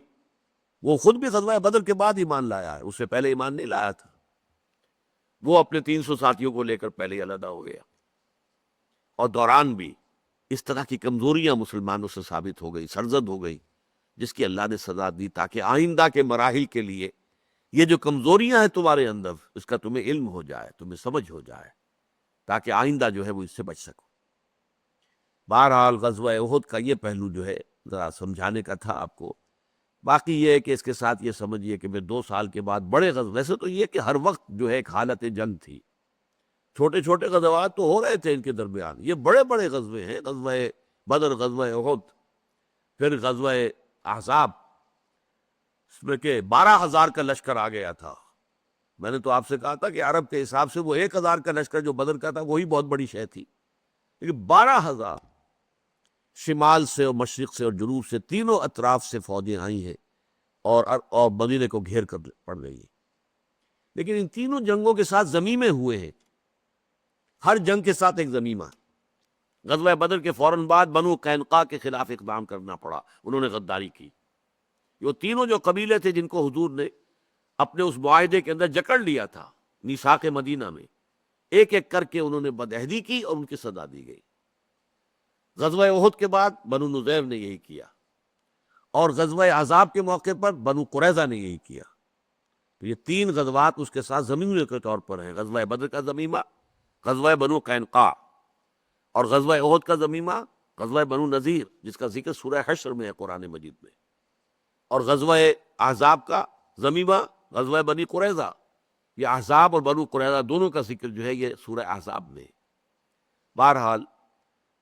وہ خود بھی غزوہ بدر کے بعد ایمان لایا ہے، اس سے پہلے ایمان نہیں لایا تھا، وہ اپنے 300 ساتھیوں کو لے کر پہلے ہی علیحدہ ہو گیا، اور دوران بھی اس طرح کی کمزوریاں مسلمانوں سے ثابت ہو گئی، سرزد ہو گئی، جس کی اللہ نے سزا دی تاکہ آئندہ کے مراحل کے لیے یہ جو کمزوریاں ہیں تمہارے اندر، اس کا تمہیں علم ہو جائے، تمہیں سمجھ ہو جائے، تاکہ آئندہ جو ہے وہ اس سے بچ سکو۔ بہرحال غزوہ احد کا یہ پہلو جو ہے ذرا سمجھانے کا تھا آپ کو۔ باقی یہ ہے کہ اس کے ساتھ یہ سمجھیے کہ 2 سال کے بعد بڑے غزوے، ویسے تو یہ کہ ہر وقت جو ہے ایک حالت جنگ تھی، چھوٹے چھوٹے غزوات تو ہو رہے تھے ان کے درمیان، یہ بڑے بڑے غزوے ہیں، غزوہ بدر، غزوہ احد، پھر غزوہ احزاب، اس میں کہ 12,000 کا لشکر آ گیا تھا۔ میں نے تو آپ سے کہا تھا کہ عرب کے حساب سے وہ 1,000 کا لشکر جو بدر کا تھا وہی بہت بڑی شے تھی، لیکن 12,000 شمال سے اور مشرق سے اور جنوب سے تینوں اطراف سے فوجیں آئی ہیں اور مدینے کو گھیر کر پڑ گئی ہیں۔ لیکن ان تینوں جنگوں کے ساتھ ضمیمے ہوئے ہیں، ہر جنگ کے ساتھ ایک ضمیمہ۔ غزوہ بدر کے فوراً بعد بنو قینقاع کے خلاف اقدام کرنا پڑا، انہوں نے غداری کی۔ یہ تینوں جو قبیلے تھے جن کو حضور نے اپنے اس معاہدے کے اندر جکڑ لیا تھا میثاق مدینہ میں، ایک ایک کر کے انہوں نے بدعہدی کی اور ان کی سزا دی گئی۔ غزوہ احد کے بعد بنو نذیر نے یہی کیا، اور غزوہ احزاب کے موقع پر بنو قریظہ نے یہی کیا۔ تو یہ تین غزوات اس کے ساتھ ضمیمے کے طور پر ہیں، غزوہ بدر کا ضمیمہ، غزوہ بنو قینقاع، اور غزوہ احد کا ضمیمہ غزوہ بنو نذیر جس کا ذکر سورہ حشر میں ہے قرآن مجید میں، اور غزوہ احزاب کا ضمیمہ غزوہ بنی قریظہ۔ یہ احزاب اور بنو قریظہ دونوں کا ذکر جو ہے یہ سورہ احزاب میں۔ بہرحال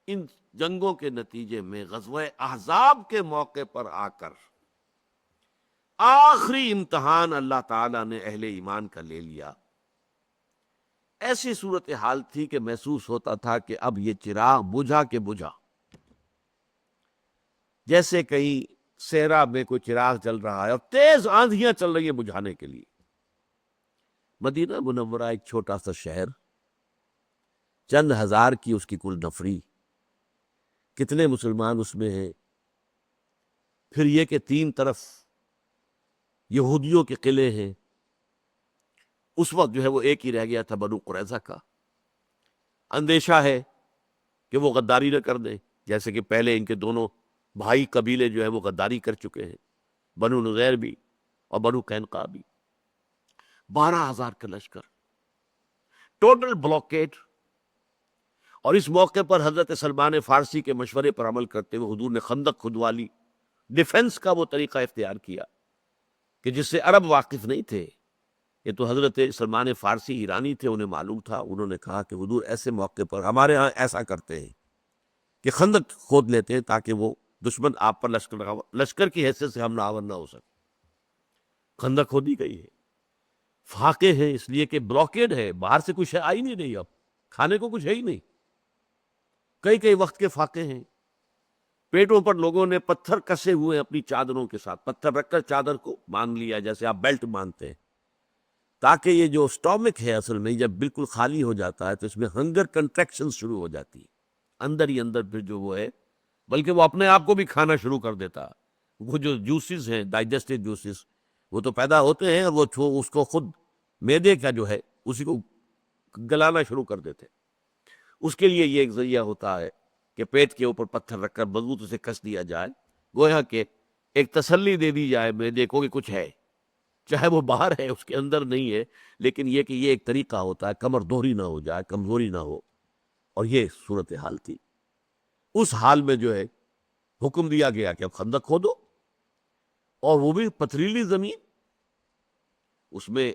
ان جنگوں کے نتیجے میں غزوہ احزاب کے موقع پر آ کر آخری امتحان اللہ تعالیٰ نے اہل ایمان کا لے لیا۔ ایسی صورتحال تھی کہ محسوس ہوتا تھا کہ اب یہ چراغ بجھا کے بجھا، جیسے کہیں صحرا میں کوئی چراغ چل رہا ہے اور تیز آندھیاں چل رہی ہیں بجھانے کے لیے۔ مدینہ منورہ ایک چھوٹا سا شہر، چند ہزار کی اس کی کل نفری، کتنے مسلمان اس میں ہیں، پھر یہ کہ تین طرف یہودیوں کے قلعے ہیں۔ اس وقت جو ہے وہ ایک ہی رہ گیا تھا بنو قریظہ کا۔ اندیشہ ہے کہ وہ غداری نہ کر دیں، جیسے کہ پہلے ان کے دونوں بھائی قبیلے جو ہیں وہ غداری کر چکے ہیں، بنو نذیر بھی اور بنو قینقاع بھی۔ 12,000 کا لشکر، ٹوٹل بلاکیڈ۔ اور اس موقع پر حضرت سلمان فارسی کے مشورے پر عمل کرتے ہوئے حضور نے خندق کھدوا لی، ڈیفنس کا وہ طریقہ اختیار کیا کہ جس سے عرب واقف نہیں تھے۔ یہ تو حضرت سلمان فارسی ایرانی تھے، انہیں معلوم تھا۔ انہوں نے کہا کہ حضور ایسے موقع پر ہمارے ہاں ایسا کرتے ہیں کہ خندق کھود لیتے ہیں تاکہ وہ دشمن آپ پر لشکر کی حیثیت سے حملہ آور نہ ہو سکے۔ خندق کھودی گئی ہے، فاقے ہیں اس لیے کہ بلاکیڈ ہے، باہر سے کچھ آئی نہیں رہی، اب کھانے کو کچھ ہے ہی نہیں، کئی وقت کے فاقے ہیں۔ پیٹوں پر لوگوں نے پتھر کسے ہوئے اپنی چادروں کے ساتھ، پتھر رکھ کر چادر کو باندھ لیا جیسے آپ بیلٹ باندھتے ہیں، تاکہ یہ جو سٹامک ہے اصل میں جب بالکل خالی ہو جاتا ہے تو اس میں ہنگر کنٹریکشن شروع ہو جاتی ہے، اندر ہی اندر پھر جو وہ ہے، بلکہ وہ اپنے آپ کو بھی کھانا شروع کر دیتا۔ وہ جو جوسز ہیں، ڈائجسٹو جوسز، وہ تو پیدا ہوتے ہیں اور وہ اس کو خود معدے کا جو ہے اسی کو گلانا شروع کر دیتے۔ اس کے لیے یہ ایک ذریعہ ہوتا ہے کہ پیٹ کے اوپر پتھر رکھ کر مضبوط اسے کس دیا جائے، گویا کہ ایک تسلی دے دی جائے معدے کو کہ کچھ ہے، چاہے وہ باہر ہے اس کے اندر نہیں ہے، لیکن یہ کہ یہ ایک طریقہ ہوتا ہے کمر دوہری نہ ہو جائے، کمزوری نہ ہو۔ اور یہ صورتحال تھی۔ اس حال میں جو ہے حکم دیا گیا کہ اب خندق کھودو، اور وہ بھی پتھریلی زمین، اس میں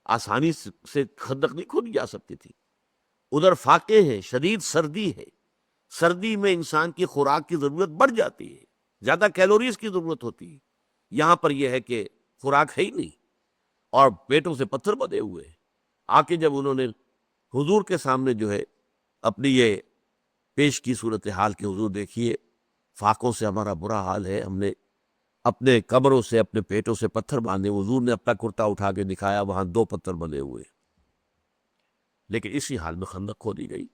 آسانی سے خندق نہیں کھودی جا سکتی تھی۔ ادھر فاقے ہیں، شدید سردی ہے، سردی میں انسان کی خوراک کی ضرورت بڑھ جاتی ہے، زیادہ کیلوریز کی ضرورت ہوتی ہے۔ یہاں پر یہ ہے کہ خوراک ہے ہی نہیں اور پیٹوں سے پتھر بدے ہوئے ہیں۔ آ کے جب انہوں نے حضور کے سامنے جو ہے اپنی یہ پیش کی صورتحال کہ حضور دیکھیے فاقوں سے ہمارا برا حال ہے، ہم نے اپنے کمروں سے اپنے پیٹوں سے پتھر باندھے۔ حضور نے اپنا کرتا اٹھا کے دکھایا، وہاں 2 پتھر بندے ہوئے، لیکن اسی حال میں خندق کھودی گئی۔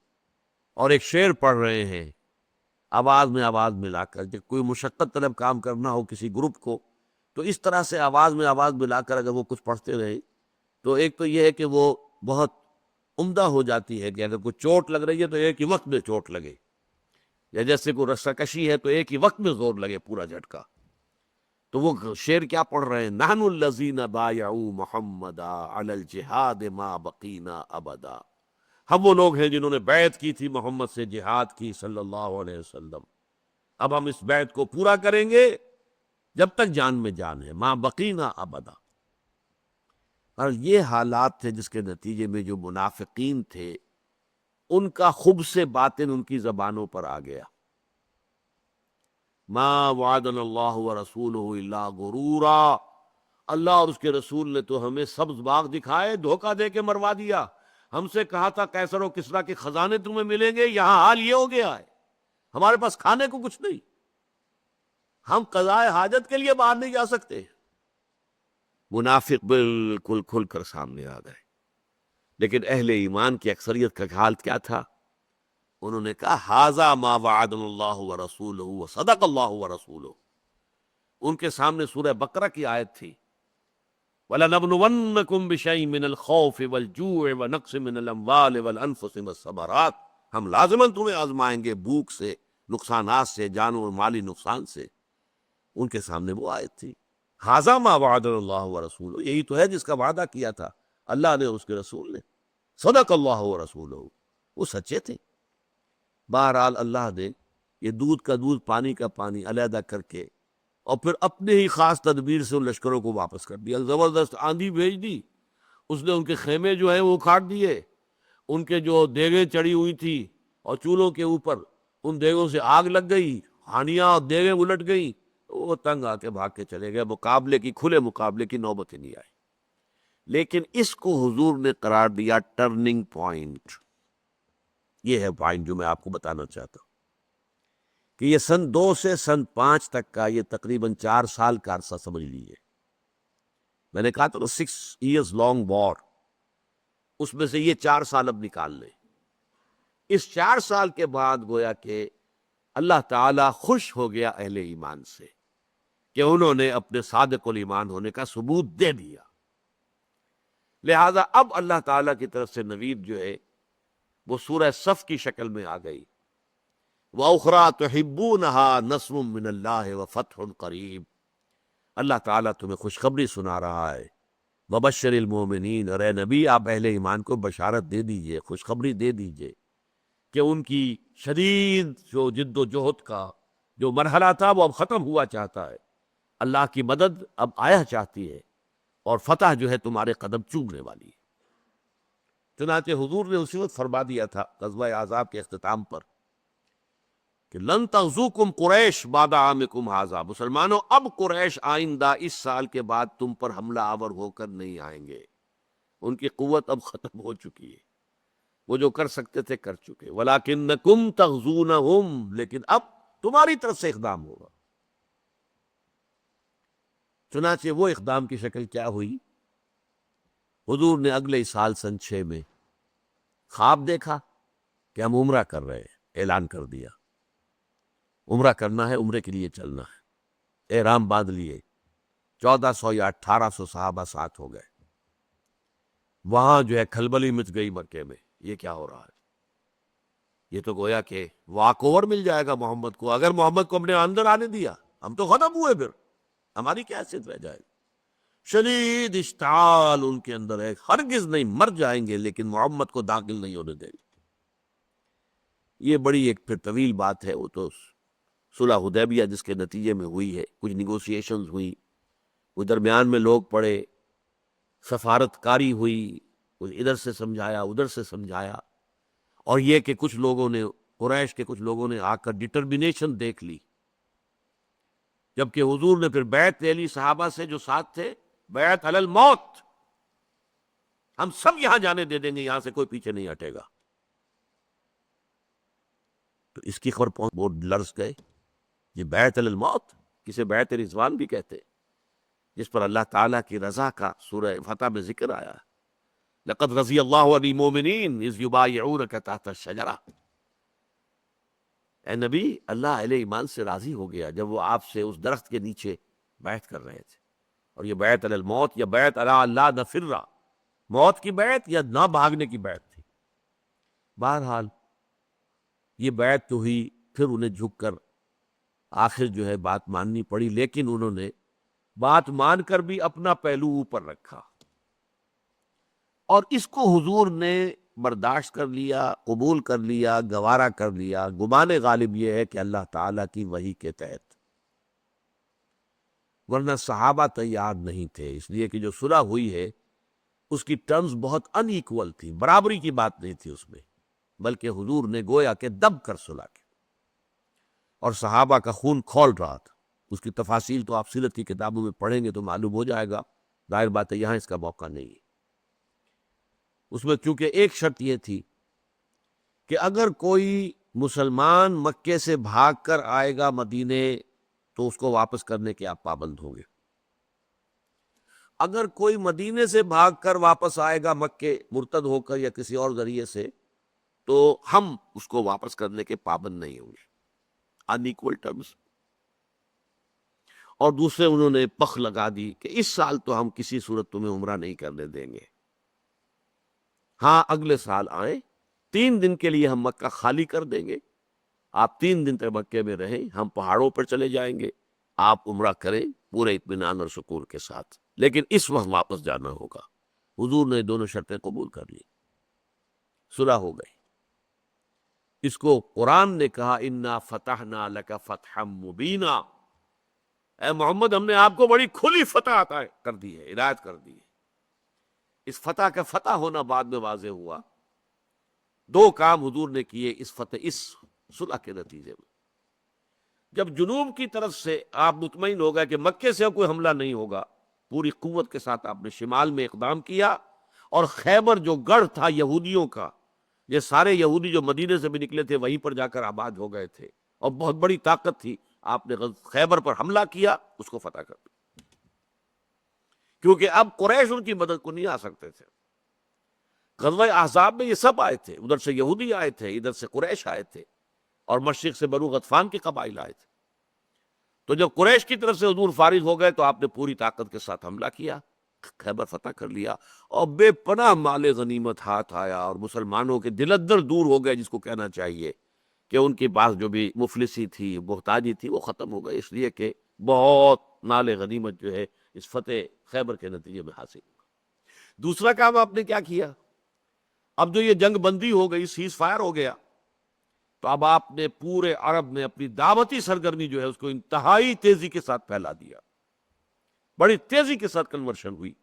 اور ایک شعر پڑھ رہے ہیں آواز میں آواز ملا کر، جب کوئی مشقت طلب کام کرنا ہو کسی گروپ کو تو اس طرح سے آواز میں آواز ملا کر اگر وہ کچھ پڑھتے رہے تو ایک تو یہ ہے کہ وہ بہت عمدہ ہو جاتی ہے کہ اگر کوئی چوٹ لگ رہی ہے تو ایک ہی وقت میں چوٹ لگے، یا جیسے کوئی رسہ کشی ہے تو ایک ہی وقت میں زور لگے پورا جھٹکا۔ تو وہ شعر کیا پڑھ رہے ہیں؟ نحن الذین بایعوا محمدا علی الجہاد ما بقینا ابدا، ہم وہ لوگ ہیں جنہوں نے بیعت کی تھی محمد سے، جہاد کی صلی اللہ علیہ وسلم، اب ہم اس بیعت کو پورا کریں گے جب تک جان میں جان ہے، ما بقینا ابدا۔ اور یہ حالات تھے جس کے نتیجے میں جو منافقین تھے ان کا خب سے باطن ان کی زبانوں پر آ گیا۔ ما وعدنا اللہ ورسولہ الا غرورا، اللہ اور اس کے رسول نے تو ہمیں سبز باغ دکھائے، دھوکہ دے کے مروا دیا۔ ہم سے کہا تھا قیصر و کسریٰ کے خزانے تمہیں ملیں گے، یہاں حال یہ ہو گیا ہے ہمارے پاس کھانے کو کچھ نہیں، ہم قضائے حاجت کے لیے باہر نہیں جا سکتے۔ منافق بالکل کھل کر سامنے آ گئے، لیکن اہل ایمان کی اکثریت کا حال کیا تھا؟ انہوں نے کہا ھذا ما وعدنا اللہ ورسولہ وصدق اللہ ورسولہ۔ ان کے سامنے سورہ بقرہ کی آیت تھی وَلَنَبْلُوَنَّكُمْ بِشَيْءٍ مِّنَ الْخَوْفِ وَالْجُوعِ وَنَقْصٍ مِّنَ الْأَمْوَالِ وَالْأَنفُسِ وَالثَّمَرَاتِ، ہم لازماً تمہیں آزمائیں گے بھوک سے نقصانات سے، جان و مالی نقصان سے، ان کے سامنے وہ آیت تھی، ھذا ما وعد اللہ ورسولہ، یہی تو ہے جس کا وعدہ کیا تھا اللہ نے اور اس کے رسول نے، صدق اللہ ورسولہ، وہ سچے تھے۔ بہرحال اللہ نے یہ دودھ کا دودھ پانی کا پانی علیحدہ کر کے اور پھر اپنے ہی خاص تدبیر سے ان لشکروں کو واپس کر دیا، زبردست آندھی بھیج دی، اس نے ان کے خیمے جو ہیں وہ اکھاڑ دیے، ان کے جو دیگیں چڑھی ہوئی تھی اور چولہوں کے اوپر ان دیگوں سے آگ لگ گئی، ہانیاں اور دیگیں الٹ گئیں، وہ تنگ آ کے بھاگ کے چلے گئے، مقابلے کی، کھلے مقابلے کی نوبت ہی نہیں آئی۔ لیکن اس کو حضور نے قرار دیا ٹرننگ پوائنٹ۔ یہ ہے پوائنٹ جو میں آپ کو بتانا چاہتا ہوں کہ یہ سن 2 سے سن 5 تک کا یہ تقریباً 4 سال کا عرصہ سمجھ لیجیے، میں نے کہا تو 6 years لانگ وار، اس میں سے یہ 4 سال اب نکال لیں۔ اس 4 سال کے بعد گویا کہ اللہ تعالیٰ خوش ہو گیا اہل ایمان سے کہ انہوں نے اپنے صادق الایمان ہونے کا ثبوت دے دیا، لہذا اب اللہ تعالیٰ کی طرف سے نوید جو ہے وہ سورہ صف کی شکل میں آ گئی، وَأُخْرَىٰ تُحِبُّونَهَا نَصْرٌ مِّنَ اللَّهِ وَفَتْحٌ قَرِیب، اللہ تعالیٰ تمہیں خوشخبری سنا رہا ہے، وَبَشِّرِ الْمُؤْمِنِينَ، اور اے نبی آپ اہل ایمان کو بشارت دے دیجئے، خوشخبری دے دیجئے کہ ان کی شدید جو جد و جہد کا جو مرحلہ تھا وہ اب ختم ہوا چاہتا ہے، اللہ کی مدد اب آیا چاہتی ہے اور فتح جو ہے تمہارے قدم چومنے والی ہے۔ چنانچہ حضور نے اسی وقت فرما دیا تھا غزوہ احزاب کے اختتام پر کہ لن تغزوکم قریش بعد عامکم ھذا، مسلمانوں اب قریش آئندہ اس سال کے بعد تم پر حملہ آور ہو کر نہیں آئیں گے، ان کی قوت اب ختم ہو چکی ہے، وہ جو کر سکتے تھے کر چکے، وَلَٰكِنَّكُمْ تَغْزُونَهُمْ، لیکن اب تمہاری طرف سے اقدام ہوگا۔ چنانچہ وہ اقدام کی شکل کیا ہوئی؟ حضور نے اگلے سال سن 6 میں خواب دیکھا کہ ہم عمرہ کر رہے ہیں، اعلان کر دیا عمرہ کرنا ہے، عمرے کے لیے چلنا ہے، احرام باندھ لیے، 1400 یا 1800 صحابہ ساتھ ہو گئے، وہاں جو ہے کھلبلی مچ گئی مکے میں، یہ کیا ہو رہا ہے؟ یہ تو گویا کہ واک اوور مل جائے گا محمد کو، اگر محمد کو ہم نے اندر آنے دیا ہم تو ختم ہوئے، پھر ہماری کیا حیثیت رہ جائے گی؟ شدید اشتعال ان کے اندر ہے، ہرگز نہیں، مر جائیں گے لیکن محمد کو داخل نہیں ہونے دیں گے۔ یہ بڑی ایک پھر طویل بات ہے، وہ تو صلح حدیبیہ جس کے نتیجے میں ہوئی ہے، کچھ نیگوسیشنز ہوئی، وہ درمیان میں لوگ پڑے، سفارت کاری ہوئی، کچھ ادھر سے سمجھایا ادھر سے سمجھایا، اور یہ کہ کچھ لوگوں نے، قریش کے کچھ لوگوں نے آ کر ڈٹرمنیشن دیکھ لی، جبکہ حضور نے پھر بیعت لے لی صحابہ سے جو ساتھ تھے، بیعت علی الموت، ہم سب یہاں جانے دے دیں گے، یہاں سے کوئی پیچھے نہیں ہٹے گا۔ تو اس کی خبر پہنچ، وہ لرز گئے، یہ بیعت علی الموت، کسے بیعت رضوان بھی کہتے، جس پر اللہ تعالیٰ کی رضا کا سورہ فتح میں ذکر آیا ہے، لقد رضی اللہ عن المؤمنین اذ یبایعونک تحت الشجرہ، اے نبی اللہ اہل ایمان سے راضی ہو گیا جب وہ آپ سے اس درخت کے نیچے بیعت کر رہے تھے، اور یہ بیعت علی الموت یا بیعت علی اللہ نفر، موت کی بیعت یا نہ بھاگنے کی بیعت تھی۔ بہرحال یہ بیعت تو ہوئی، پھر انہیں جھک کر آخر جو ہے بات ماننی پڑی، لیکن انہوں نے بات مان کر بھی اپنا پہلو اوپر رکھا، اور اس کو حضور نے برداشت کر لیا، قبول کر لیا، گوارا کر لیا، گمان غالب یہ ہے کہ اللہ تعالیٰ کی وحی کے تحت، ورنہ صحابہ تیار نہیں تھے، اس لیے کہ جو صلح ہوئی ہے اس کی ٹرمز بہت ان ایکول تھی، برابری کی بات نہیں تھی اس میں، بلکہ حضور نے گویا کہ دب کر صلح کی، اور صحابہ کا خون کھول رہا تھا۔ اس کی تفاصیل تو آپ سیرت کی کتابوں میں پڑھیں گے تو معلوم ہو جائے گا، ظاہر بات ہے یہاں اس کا موقع نہیں ہے۔ اس میں چونکہ ایک شرط یہ تھی کہ اگر کوئی مسلمان مکے سے بھاگ کر آئے گا مدینے تو اس کو واپس کرنے کے آپ پابند ہوں گے، اگر کوئی مدینے سے بھاگ کر واپس آئے گا مکے مرتد ہو کر یا کسی اور ذریعے سے تو ہم اس کو واپس کرنے کے پابند نہیں ہوں گے، ان ایکول ٹرمز۔ اور دوسرے انہوں نے پخ لگا دی کہ اس سال تو ہم کسی صورت تمہیں عمرہ نہیں کرنے دیں گے، ہاں اگلے سال آئیں، 3 دن کے لیے ہم مکہ خالی کر دیں گے، آپ 3 دن تک مکے میں رہیں، ہم پہاڑوں پر چلے جائیں گے، آپ عمرہ کریں پورے اطمینان اور سکون کے ساتھ، لیکن اس وقت واپس جانا ہوگا۔ حضور نے دونوں شرطیں قبول کر لی، صلح ہو گئی۔ اس کو قرآن نے کہا انا فتحنا لک فتحا مبینا، اے محمد ہم نے آپ کو بڑی کھلی فتح عطا کر دی ہے، عنایت کر دی ہے۔ اس فتح کا فتح ہونا بعد میں واضح ہوا۔ 2 کام حضور نے کیے اس صلح کے نتیجے میں۔ جب جنوب کی طرف سے آپ مطمئن ہو گئے کہ مکے سے کوئی حملہ نہیں ہوگا، پوری قوت کے ساتھ آپ نے شمال میں اقدام کیا، اور خیبر جو گڑھ تھا یہودیوں کا، یہ سارے یہودی جو مدینے سے بھی نکلے تھے وہیں پر جا کر آباد ہو گئے تھے، اور بہت بڑی طاقت تھی، آپ نے خیبر پر حملہ کیا، اس کو فتح کر دیا، کیونکہ اب قریش ان کی مدد کو نہیں آ سکتے تھے۔ غزوہ احزاب میں یہ سب آئے تھے، ادھر سے یہودی آئے تھے، ادھر سے قریش آئے تھے، اور مشرق سے بنو غطفان کے قبائل آئے تھے۔ تو جب قریش کی طرف سے حضور فارغ ہو گئے تو آپ نے پوری طاقت کے ساتھ حملہ کیا، خیبر فتح کر لیا، اور بے پناہ مال غنیمت ہاتھ آیا، اور مسلمانوں کے دل اندر دور ہو گئے، جس کو کہنا چاہیے کہ ان کے پاس جو بھی مفلسی تھی، محتاجی تھی، وہ ختم ہو گئی، اس لیے کہ بہت مال غنیمت جو ہے اس فتح خیبر کے نتیجے میں حاصل ہوا۔ دوسرا کام آپ نے کیا کیا؟ اب جو یہ جنگ بندی ہو گئی، سیز فائر ہو گیا، تو اب آپ نے پورے عرب میں اپنی دعوتی سرگرمی جو ہے اس کو انتہائی تیزی کے ساتھ پھیلا دیا، بڑی تیزی کے ساتھ کنورشن ہوئی،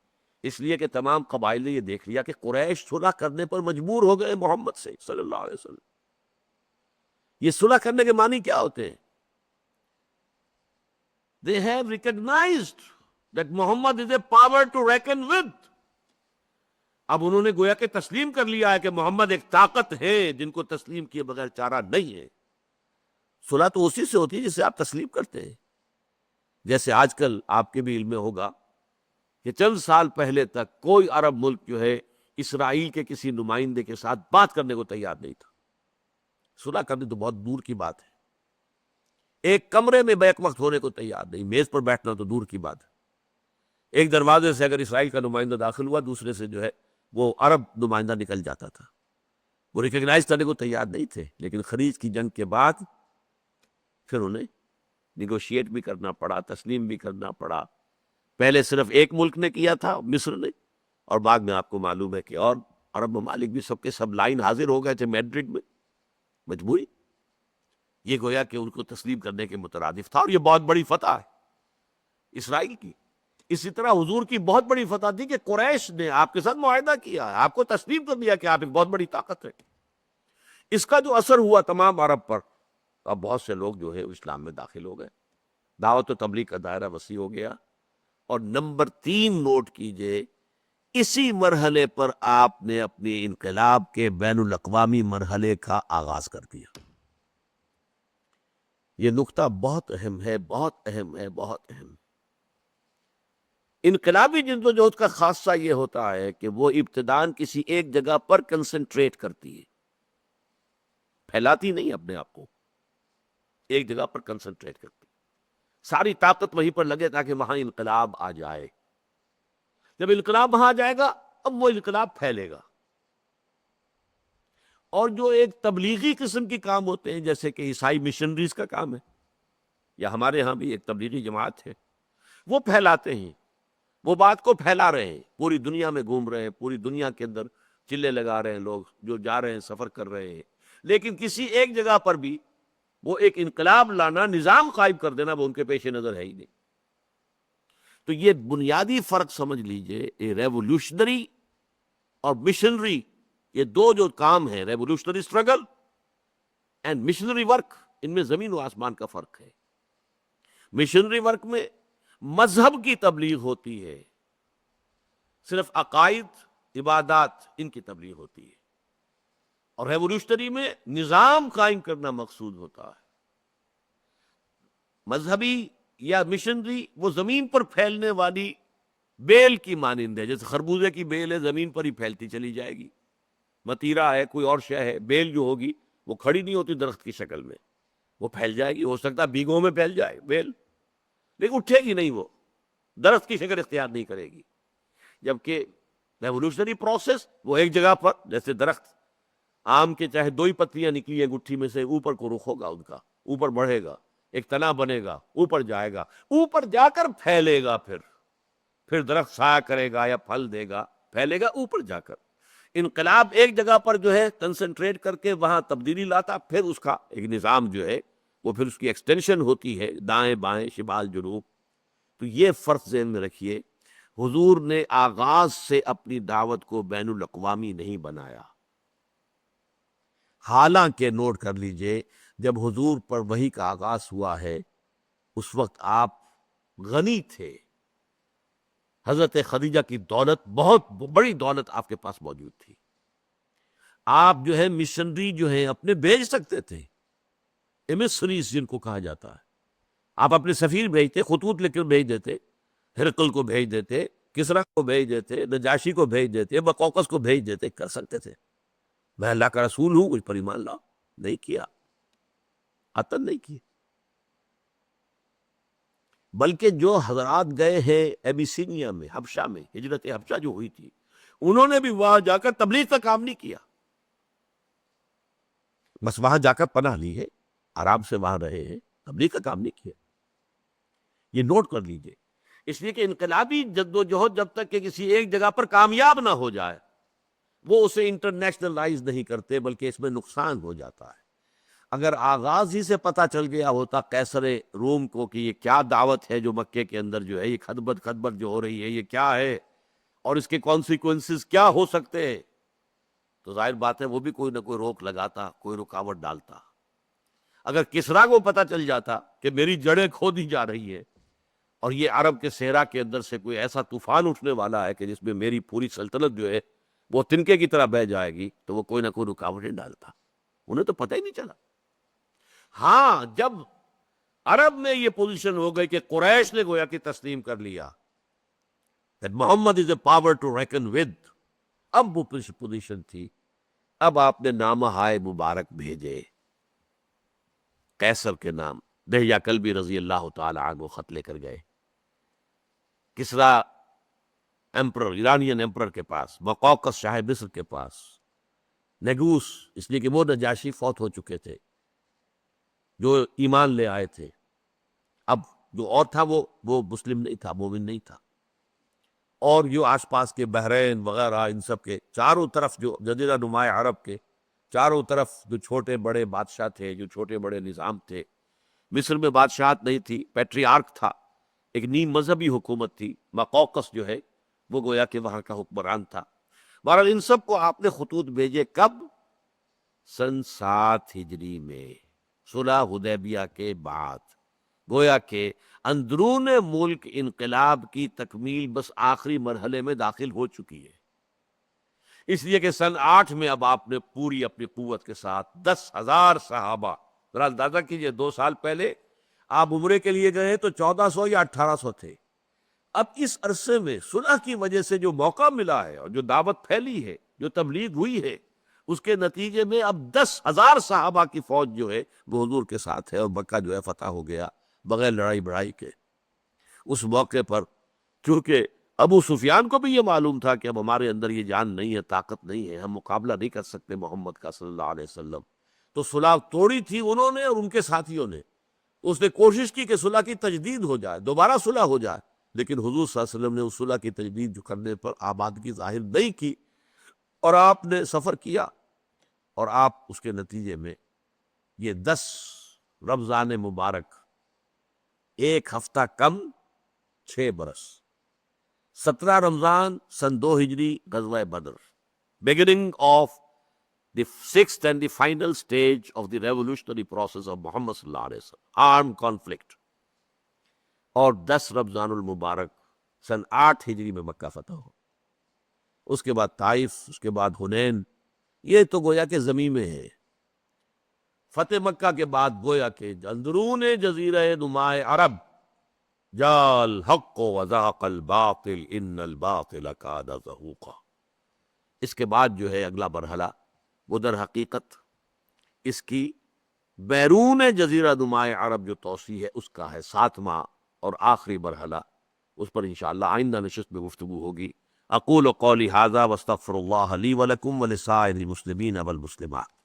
اس لیے کہ تمام قبائل نے یہ دیکھ لیا کہ قریش صلح کرنے پر مجبور ہو گئے محمد سے صلی اللہ علیہ وسلم۔ یہ صلح کرنے کے معنی کیا ہوتے ہیں؟ They have recognized that Muhammad is a power to reckon with۔ اب انہوں نے گویا کہ تسلیم کر لیا ہے کہ محمد ایک طاقت ہے جن کو تسلیم کیے بغیر چارہ نہیں ہے۔ صلح تو اسی سے ہوتی ہے جسے آپ تسلیم کرتے ہیں۔ جیسے آج کل آپ کے بھی علم میں ہوگا کہ چند سال پہلے تک کوئی عرب ملک جو ہے اسرائیل کے کسی نمائندے کے ساتھ بات کرنے کو تیار نہیں تھا۔ صلح کرنے تو بہت دور کی بات ہے، ایک کمرے میں بیک وقت ہونے کو تیار نہیں، میز پر بیٹھنا تو دور کی بات ہے۔ ایک دروازے سے اگر اسرائیل کا نمائندہ داخل ہوا، دوسرے سے جو ہے وہ عرب نمائندہ نکل جاتا تھا، وہ ریکگنائز کرنے کو تیار نہیں تھے۔ لیکن خلیج کی جنگ کے بعد پھر انہیں نیگوشیٹ بھی کرنا پڑا، تسلیم بھی کرنا پڑا۔ پہلے صرف ایک ملک نے کیا تھا، مصر نے، اور بعد میں آپ کو معلوم ہے کہ اور عرب ممالک بھی سب کے سب لائن حاضر ہو گئے تھے میڈرڈ میں، مجبوری۔ یہ گویا کہ ان کو تسلیم کرنے کے مترادف تھا، اور یہ بہت بڑی فتح ہے اسرائیل کی۔ اسی طرح حضور کی بہت بڑی فتح تھی کہ قریش نے آپ کے ساتھ معاہدہ کیا، آپ کو تسلیم کر دیا کہ آپ ایک بہت بڑی طاقت ہے۔ اس کا جو اثر ہوا تمام عرب پر، اب بہت سے لوگ جو ہے اسلام میں داخل ہو گئے، دعوت و تبلیغ کا دائرہ وسیع ہو گیا۔ اور نمبر 3 نوٹ کیجئے، اسی مرحلے پر آپ نے اپنی انقلاب کے بین الاقوامی مرحلے کا آغاز کر دیا۔ یہ نقطہ بہت اہم ہے، بہت اہم ہے، بہت اہم۔ انقلابی جدوجہد کا خاصہ یہ ہوتا ہے کہ وہ ابتداً کسی ایک جگہ پر کنسنٹریٹ کرتی ہے، پھیلاتی نہیں اپنے آپ کو، ایک جگہ پر کنسنٹریٹ کرتی، ساری طاقت وہیں پر لگے تاکہ وہاں انقلاب آ جائے۔ جب انقلاب وہاں آ جائے گا، اب وہ انقلاب پھیلے گا۔ اور جو ایک تبلیغی قسم کے کام ہوتے ہیں، جیسے کہ عیسائی مشنریز کا کام ہے، یا ہمارے ہاں بھی ایک تبلیغی جماعت ہے، وہ پھیلاتے ہیں، وہ بات کو پھیلا رہے ہیں، پوری دنیا میں گھوم رہے ہیں، پوری دنیا کے اندر چلے لگا رہے ہیں، لوگ جو جا رہے ہیں سفر کر رہے ہیں۔ لیکن کسی ایک جگہ پر بھی وہ ایک انقلاب لانا، نظام قائم کر دینا، وہ ان کے پیش نظر ہے ہی نہیں۔ تو یہ بنیادی فرق سمجھ لیجئے، ریولوشنری اور مشنری، یہ دو جو کام ہیں، revolutionary struggle and missionary work, ان میں زمین و آسمان کا فرق ہے۔ مشنری ورک میں مذہب کی تبلیغ ہوتی ہے، صرف عقائد، عبادات، ان کی تبلیغ ہوتی ہے، اور ریولوشنری میں نظام قائم کرنا مقصود ہوتا ہے۔ مذہبی یا مشنری وہ زمین پر پھیلنے والی بیل کی مانند ہے، جیسے خربوزے کی بیل ہے، زمین پر ہی پھیلتی چلی جائے گی۔ متیرا ہے، کوئی اور شے ہے، بیل جو ہوگی وہ کھڑی نہیں ہوتی درخت کی شکل میں، وہ پھیل جائے گی، ہو سکتا ہے بیگوں میں پھیل جائے بیل، لیکن اٹھے گی نہیں، وہ درخت کی شکل اختیار نہیں کرے گی۔ جبکہ ریولوشنری پروسیس وہ ایک جگہ پر، جیسے درخت آم کے چاہے 2 ہی پتیاں نکلی ہیں گٹھی میں سے، اوپر کو رخ ہوگا ان کا، اوپر بڑھے گا، ایک تنا بنے گا، اوپر جائے گا، اوپر جا کر پھیلے گا، پھر درخت سایہ کرے گا یا پھل دے گا، پھیلے گا اوپر جا کر۔ انقلاب ایک جگہ پر جو ہے کنسنٹریٹ کر کے وہاں تبدیلی لاتا، پھر اس کا ایک نظام جو ہے وہ پھر اس کی ایکسٹینشن ہوتی ہے دائیں بائیں شمال جنوب۔ تو یہ فرق ذہن میں رکھیے، حضور نے آغاز سے اپنی دعوت کو بین الاقوامی نہیں بنایا، حالانکہ نوٹ کر لیجئے جب حضور پر وحی کا آغاز ہوا ہے اس وقت آپ غنی تھے، حضرت خدیجہ کی دولت، بہت بڑی دولت آپ کے پاس موجود تھی، آپ جو ہے مشنری جو ہیں اپنے بھیج سکتے تھے، ایمسریز جن کو کہا جاتا ہے، آپ اپنے سفیر بھیجتے، خطوط لکھ کر بھیج دیتے، ہرقل کو بھیج دیتے، کسرا کو بھیج دیتے، نجاشی کو بھیج دیتے، بقوقس کو بھیج دیتے، کر سکتے تھے، میں اللہ کا رسول ہوں مجھ پر ایمان لاؤ، نہیں کیا، عطن نہیں کیا۔ بلکہ جو حضرات گئے ہیں ایبیسینیا میں، حبشہ میں، ہجرت حبشہ جو ہوئی تھی، انہوں نے بھی وہاں جا کر تبلیغ کا کام نہیں کیا، بس وہاں جا کر پناہ لی ہے، آرام سے وہاں رہے ہیں، تبلیغ کا کام نہیں کیا۔ یہ نوٹ کر لیجئے، اس لیے کہ انقلابی جد و جہد جب تک کہ کسی ایک جگہ پر کامیاب نہ ہو جائے وہ اسے انٹرنیشنلائز نہیں کرتے، بلکہ اس میں نقصان ہو جاتا ہے۔ اگر آغاز ہی سے پتہ چل گیا ہوتا قیصر روم کو کہ یہ کیا دعوت ہے جو مکے کے اندر جو ہے یہ خطبت جو ہو رہی ہے یہ کیا ہے اور اس کے کانسیکوینسز کیا ہو سکتے ہیں، تو ظاہر بات ہے وہ بھی کوئی نہ کوئی روک لگاتا، کوئی رکاوٹ ڈالتا۔ اگر کسریٰ کو پتہ چل جاتا کہ میری جڑیں کھو دی جا رہی ہیں اور یہ عرب کے صحرا کے اندر سے کوئی ایسا طوفان اٹھنے والا ہے کہ جس میں میری پوری سلطنت جو ہے وہ تنکے کی طرح بہہ جائے گی، تو وہ کوئی نہ کوئی رکاوٹیں ڈالتا، انہیں تو پتہ ہی نہیں چلا۔ ہاں جب عرب میں یہ پوزیشن ہو گئی کہ قریش نے گویا کہ تسلیم کر لیا that Muhammad is a power to reckon with، اب وہ پوزیشن تھی، اب آپ نے نامہ ہائے مبارک بھیجے قیصر کے نام، دہیا کلبی رضی اللہ تعالی عنہ خط لے کر گئے کسریٰ ایمپرر، ایرانین ایمپرر کے پاس، مقوقس شاہ مصر کے پاس، نیگوس، اس لیے کہ وہ نجاشی فوت ہو چکے تھے جو ایمان لے آئے تھے، اب جو اور تھا وہ مسلم نہیں تھا، مومن نہیں تھا، اور جو آس پاس کے بحرین وغیرہ ان سب کے چاروں طرف جو جزیرہ نما عرب کے چاروں طرف جو چھوٹے بڑے بادشاہ تھے، جو چھوٹے بڑے نظام تھے، مصر میں بادشاہت نہیں تھی، پیٹریارک تھا، ایک نیم مذہبی حکومت تھی، مقوقس جو ہے وہ گویا کہ وہاں کا حکمران تھا۔ بہرحال ان سب کو آپ نے خطوط بھیجے، کب؟ سن 7 ہجری میں، صلح حدیبیہ کے بعد، گویا کہ اندرون ملک انقلاب کی تکمیل بس آخری مرحلے میں داخل ہو چکی ہے، اس لیے کہ سن 8 میں اب آپ نے پوری اپنی قوت کے ساتھ 10,000 صحابہ، ذرا اندازہ کیجئے 2 سال پہلے آپ عمرے کے لیے گئے تو 1400 یا 1800 تھے، اب اس عرصے میں صلح کی وجہ سے جو موقع ملا ہے اور جو دعوت پھیلی ہے، جو تبلیغ ہوئی ہے، اس کے نتیجے میں اب 10,000 صحابہ کی فوج جو ہے وہ حضور کے ساتھ ہے، اور مکہ جو ہے فتح ہو گیا بغیر لڑائی بڑائی کے۔ اس موقع پر چونکہ ابو سفیان کو بھی یہ معلوم تھا کہ اب ہمارے اندر یہ جان نہیں ہے، طاقت نہیں ہے، ہم مقابلہ نہیں کر سکتے محمد کا صلی اللہ علیہ وسلم، تو صلح توڑی تھی انہوں نے اور ان کے ساتھیوں نے، اس نے کوشش کی کہ صلح کی تجدید ہو جائے، دوبارہ صلح ہو جائے، لیکن حضور صلی اللہ علیہ وسلم نے اس صلح کی تجدید جو کرنے پر آمادگی ظاہر نہیں کی، اور آپ نے سفر کیا، اور آپ اس کے نتیجے میں یہ 10 رمضان مبارک، 1 ہفتہ کم 6 برس، 17 رمضان سن 2 ہجری، غزوہ بدر، beginning of the 6th and the final stage of the revolutionary process of Muhammad صلی اللہ علیہ وسلم، armed conflict، اور 10 رمضان المبارک سن 8 ہجری میں مکہ فتح ہو، اس کے بعد طائف، اس کے بعد حنین، یہ تو گویا کہ زمین میں ہے۔ فتح مکہ کے بعد گویا کہ اندرون جزیرہ نما عرب جاء الحق وزاق الباطل ان الباطل کان زہوقا، اس کے بعد جو ہے اگلا مرحلہ وہ در حقیقت اس کی بیرون جزیرہ نما عرب جو توسیع ہے اس کا ہے، 7واں اور آخری مرحلہ، اس پر انشاءاللہ آئندہ نشست میں گفتگو ہوگی۔ اقول قولی ھذا واستغفر اللہ لی ولکم ولسائر المسلمین والمسلمات.